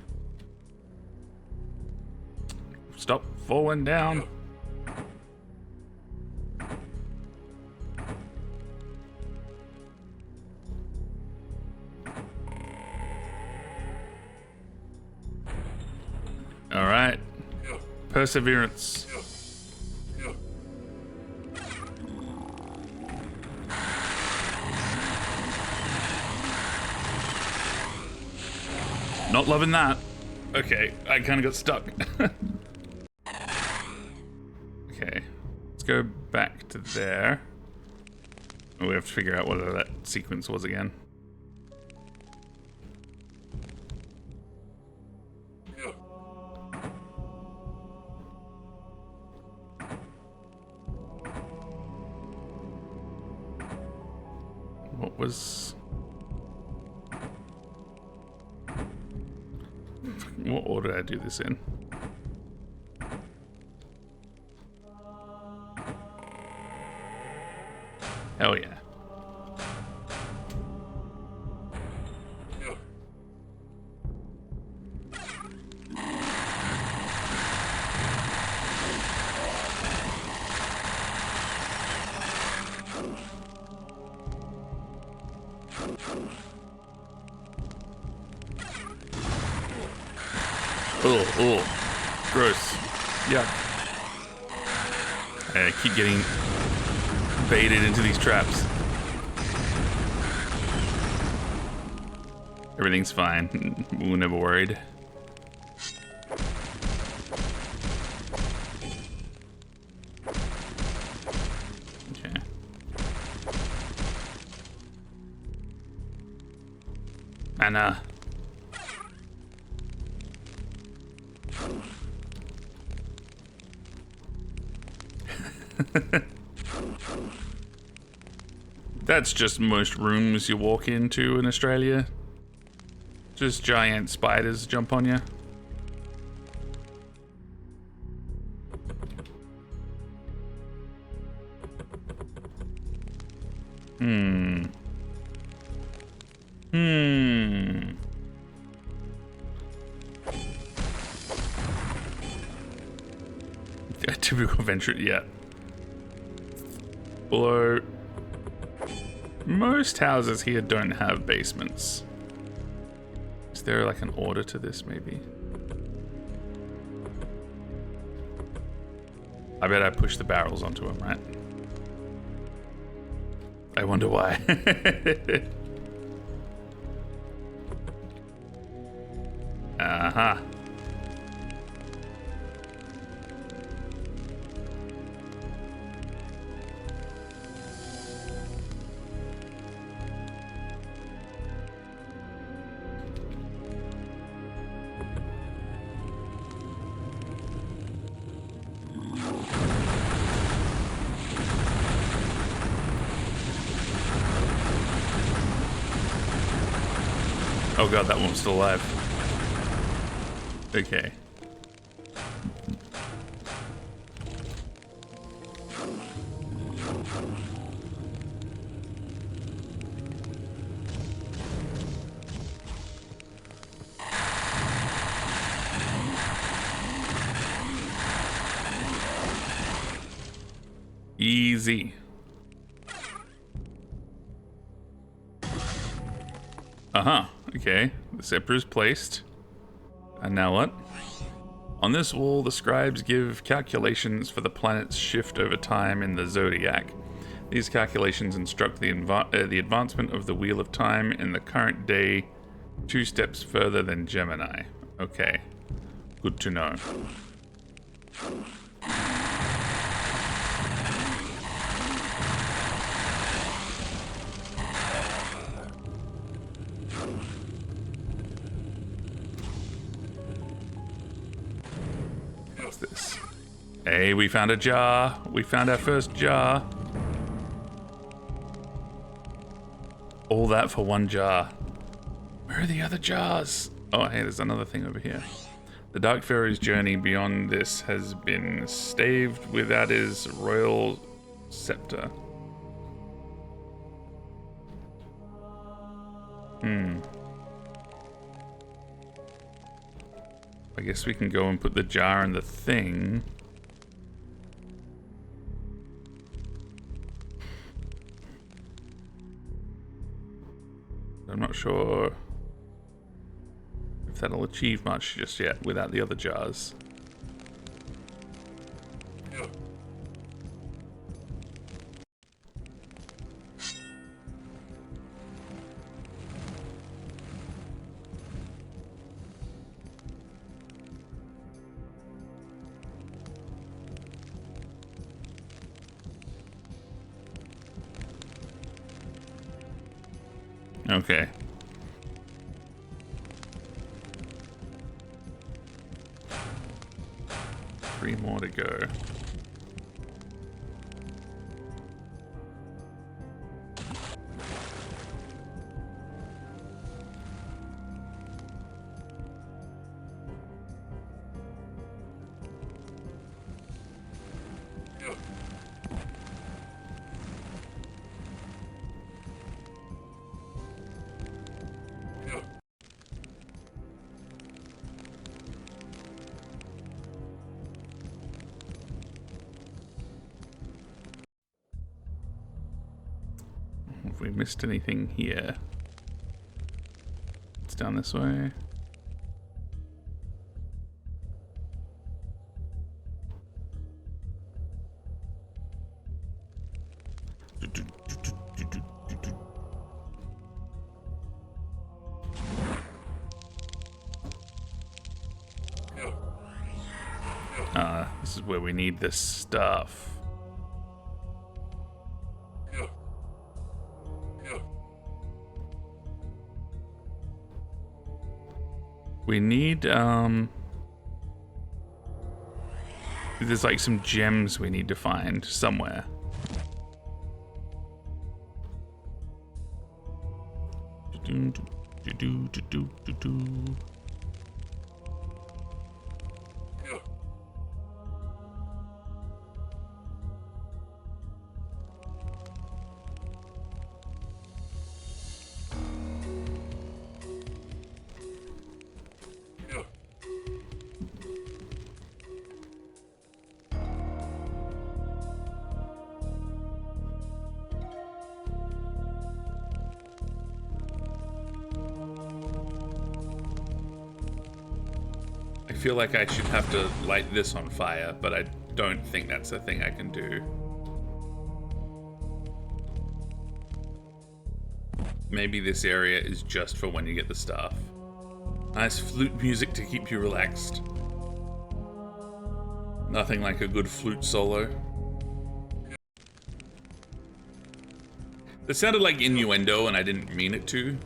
Stop falling down. All right. Perseverance. Not loving that. Okay, I kind of got stuck. Okay, let's go back to there. Oh, we have to figure out what that sequence was again. What was... What order did I do this in? Hell yeah. Oh, gross. Yuck. I keep getting baited into these traps. Everything's fine. We were never worried. Okay. Mana. That's just most rooms you walk into in Australia. Just giant spiders jump on you. A typical venture, yeah. Although most houses here don't have basements. Is there like an order to this, maybe? I bet I pushed the barrels onto him, right? I wonder why. Uh-huh. Oh god, that one's still alive. Okay. Easy. Uh-huh. Okay. The scepter is placed. And now what? On this wall, the scribes give calculations for the planet's shift over time in the zodiac. These calculations instruct the advancement of the Wheel of Time in the current day 2 steps further than Gemini. Okay. Good to know. What's this? Hey, we found a jar. We found our first jar. All that for one jar. Where are the other jars? Oh, hey, there's another thing over here. The Dark Pharaoh's journey beyond this has been staved without his royal scepter. I guess we can go and put the jar in the thing. I'm not sure if that'll achieve much just yet without the other jars. Okay. Three more to go. Have we missed anything here? It's down this way. This is where we need this stuff. We need, there's like some gems we need to find somewhere. I feel like I should have to light this on fire, but I don't think that's a thing I can do. Maybe this area is just for when you get the staff. Nice flute music to keep you relaxed. Nothing like a good flute solo. It sounded like innuendo and I didn't mean it to.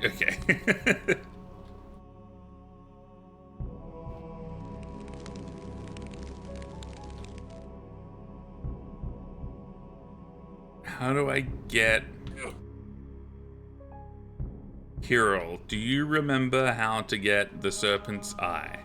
Okay. How do I get... Kirill, do you remember how to get the Serpent's Eye?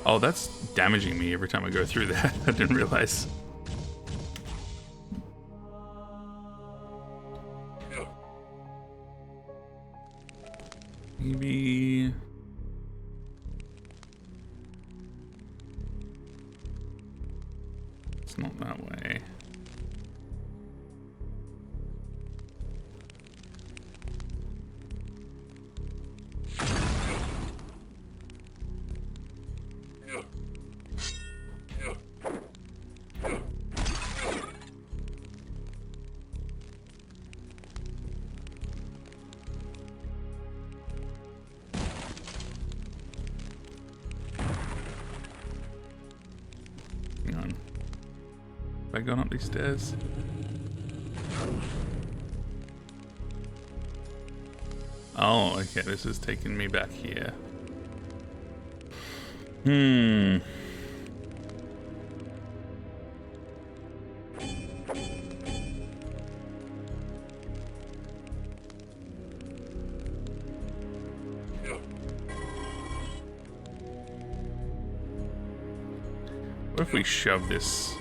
Oh, that's damaging me every time I go through that. I didn't realize. Maybe... It's not that way. Have I gone up these stairs? Oh, okay, this is taking me back here. What if we shove this?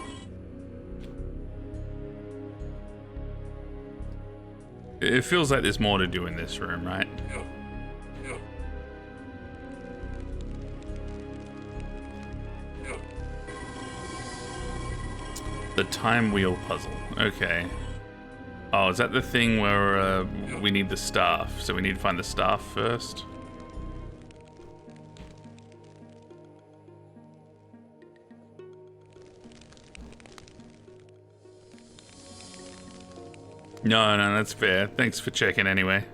It feels like there's more to do in this room, right? The time wheel puzzle. Okay. Oh, is that the thing where we need the staff? So we need to find the staff first? No, that's fair. Thanks for checking anyway.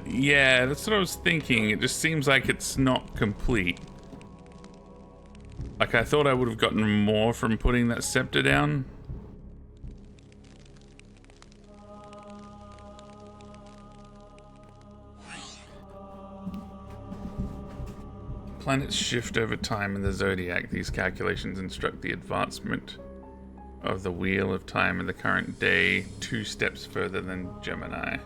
Yeah, that's what I was thinking. It just seems like it's not complete. Like, I thought I would have gotten more from putting that scepter down. Planets shift over time in the zodiac. These calculations instruct the advancement of the wheel of time in the current day 2 steps further than Gemini.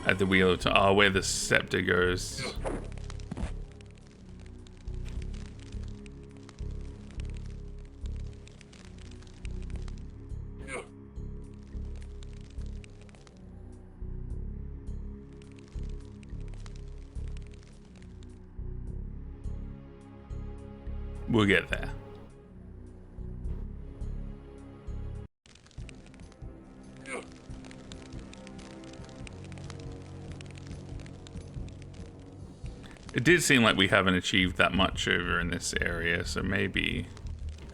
At the wheel of time. Oh, where the scepter goes. We'll get there. It did seem like we haven't achieved that much over in this area, so maybe...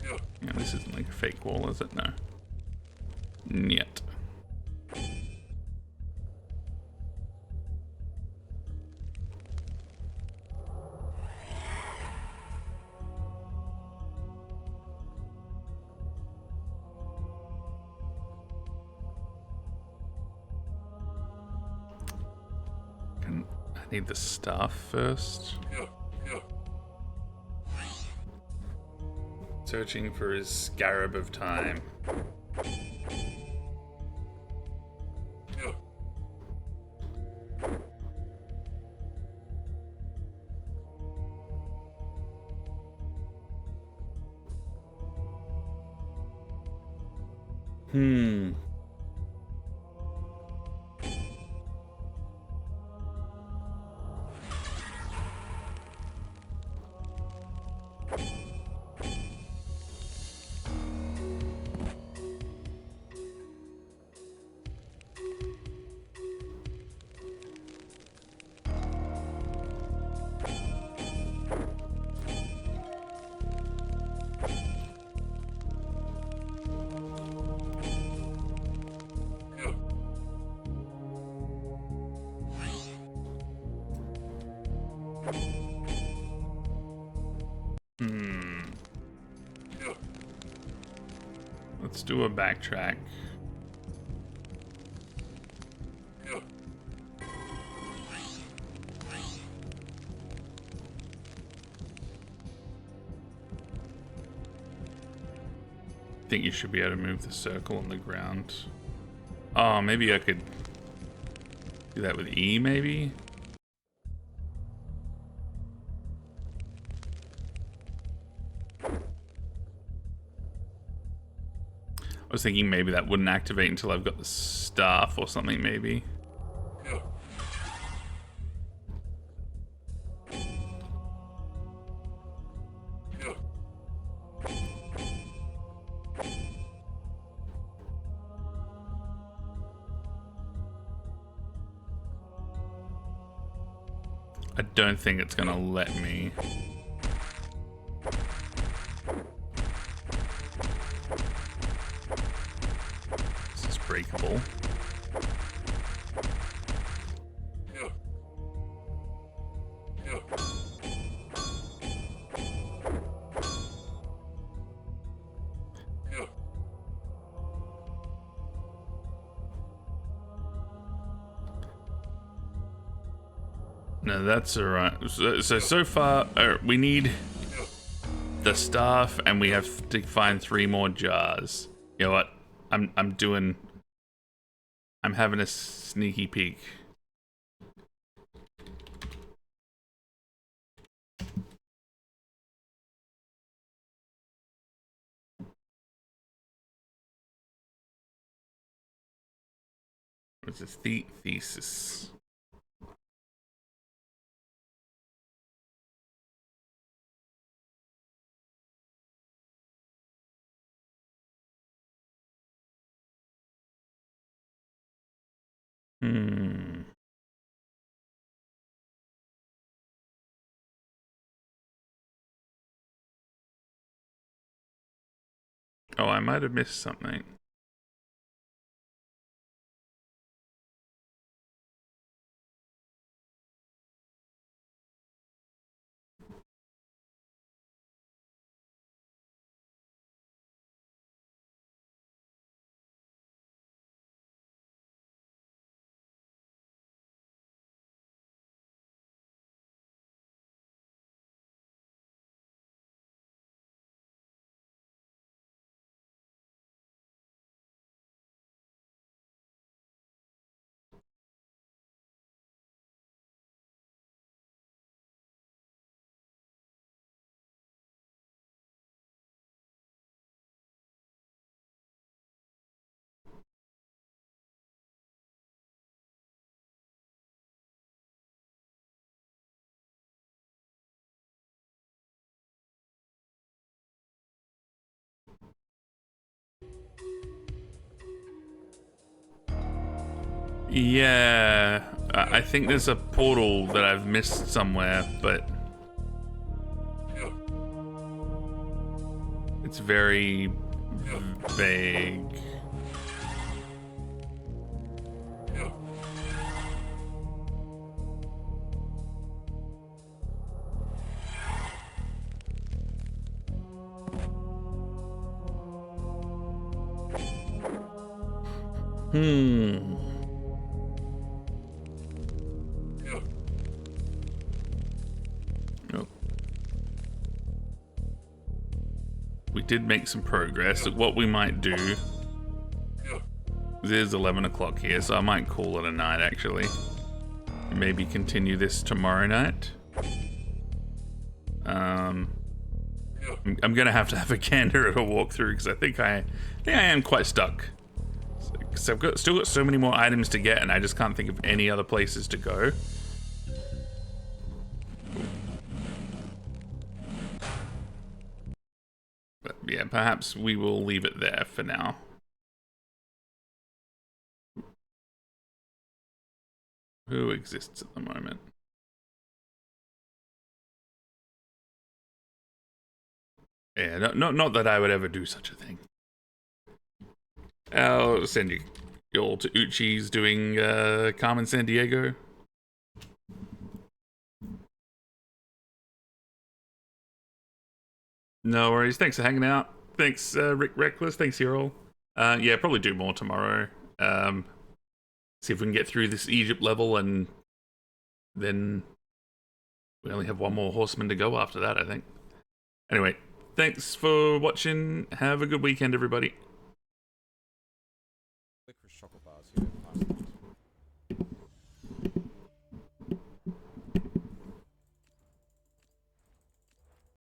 Yeah, this isn't like a fake wall, is it? No. Yet. I need the staff first. Searching for his scarab of time. Let's do a backtrack. I think you should be able to move the circle on the ground. Oh, maybe I could do that with E, maybe? I was thinking maybe that wouldn't activate until I've got the staff or something, maybe. I don't think it's gonna let me. This is breakable. No, that's alright. So far, we need the staff, and we have to find 3 more jars. You know what? I'm having a sneaky peek. What's the thesis? Oh, I might have missed something. Yeah, I think there's a portal that I've missed somewhere, but it's very vague. Oh. We did make some progress. What we might do, it is 11 o'clock here, so I might call it a night actually. Maybe continue this tomorrow night. I'm gonna have to have a gander at a walkthrough because I think I am quite stuck. Because I've still got so many more items to get, and I just can't think of any other places to go. But yeah, perhaps we will leave it there for now. Who exists at the moment? Yeah, not that I would ever do such a thing. I'll send you all to Uchi's doing Carmen Sandiego. No worries. Thanks for hanging out. Thanks, Rick Reckless. Thanks, Hero. Yeah, probably do more tomorrow. See if we can get through this Egypt level, and then we only have one more horseman to go after that, I think. Anyway, thanks for watching. Have a good weekend, everybody.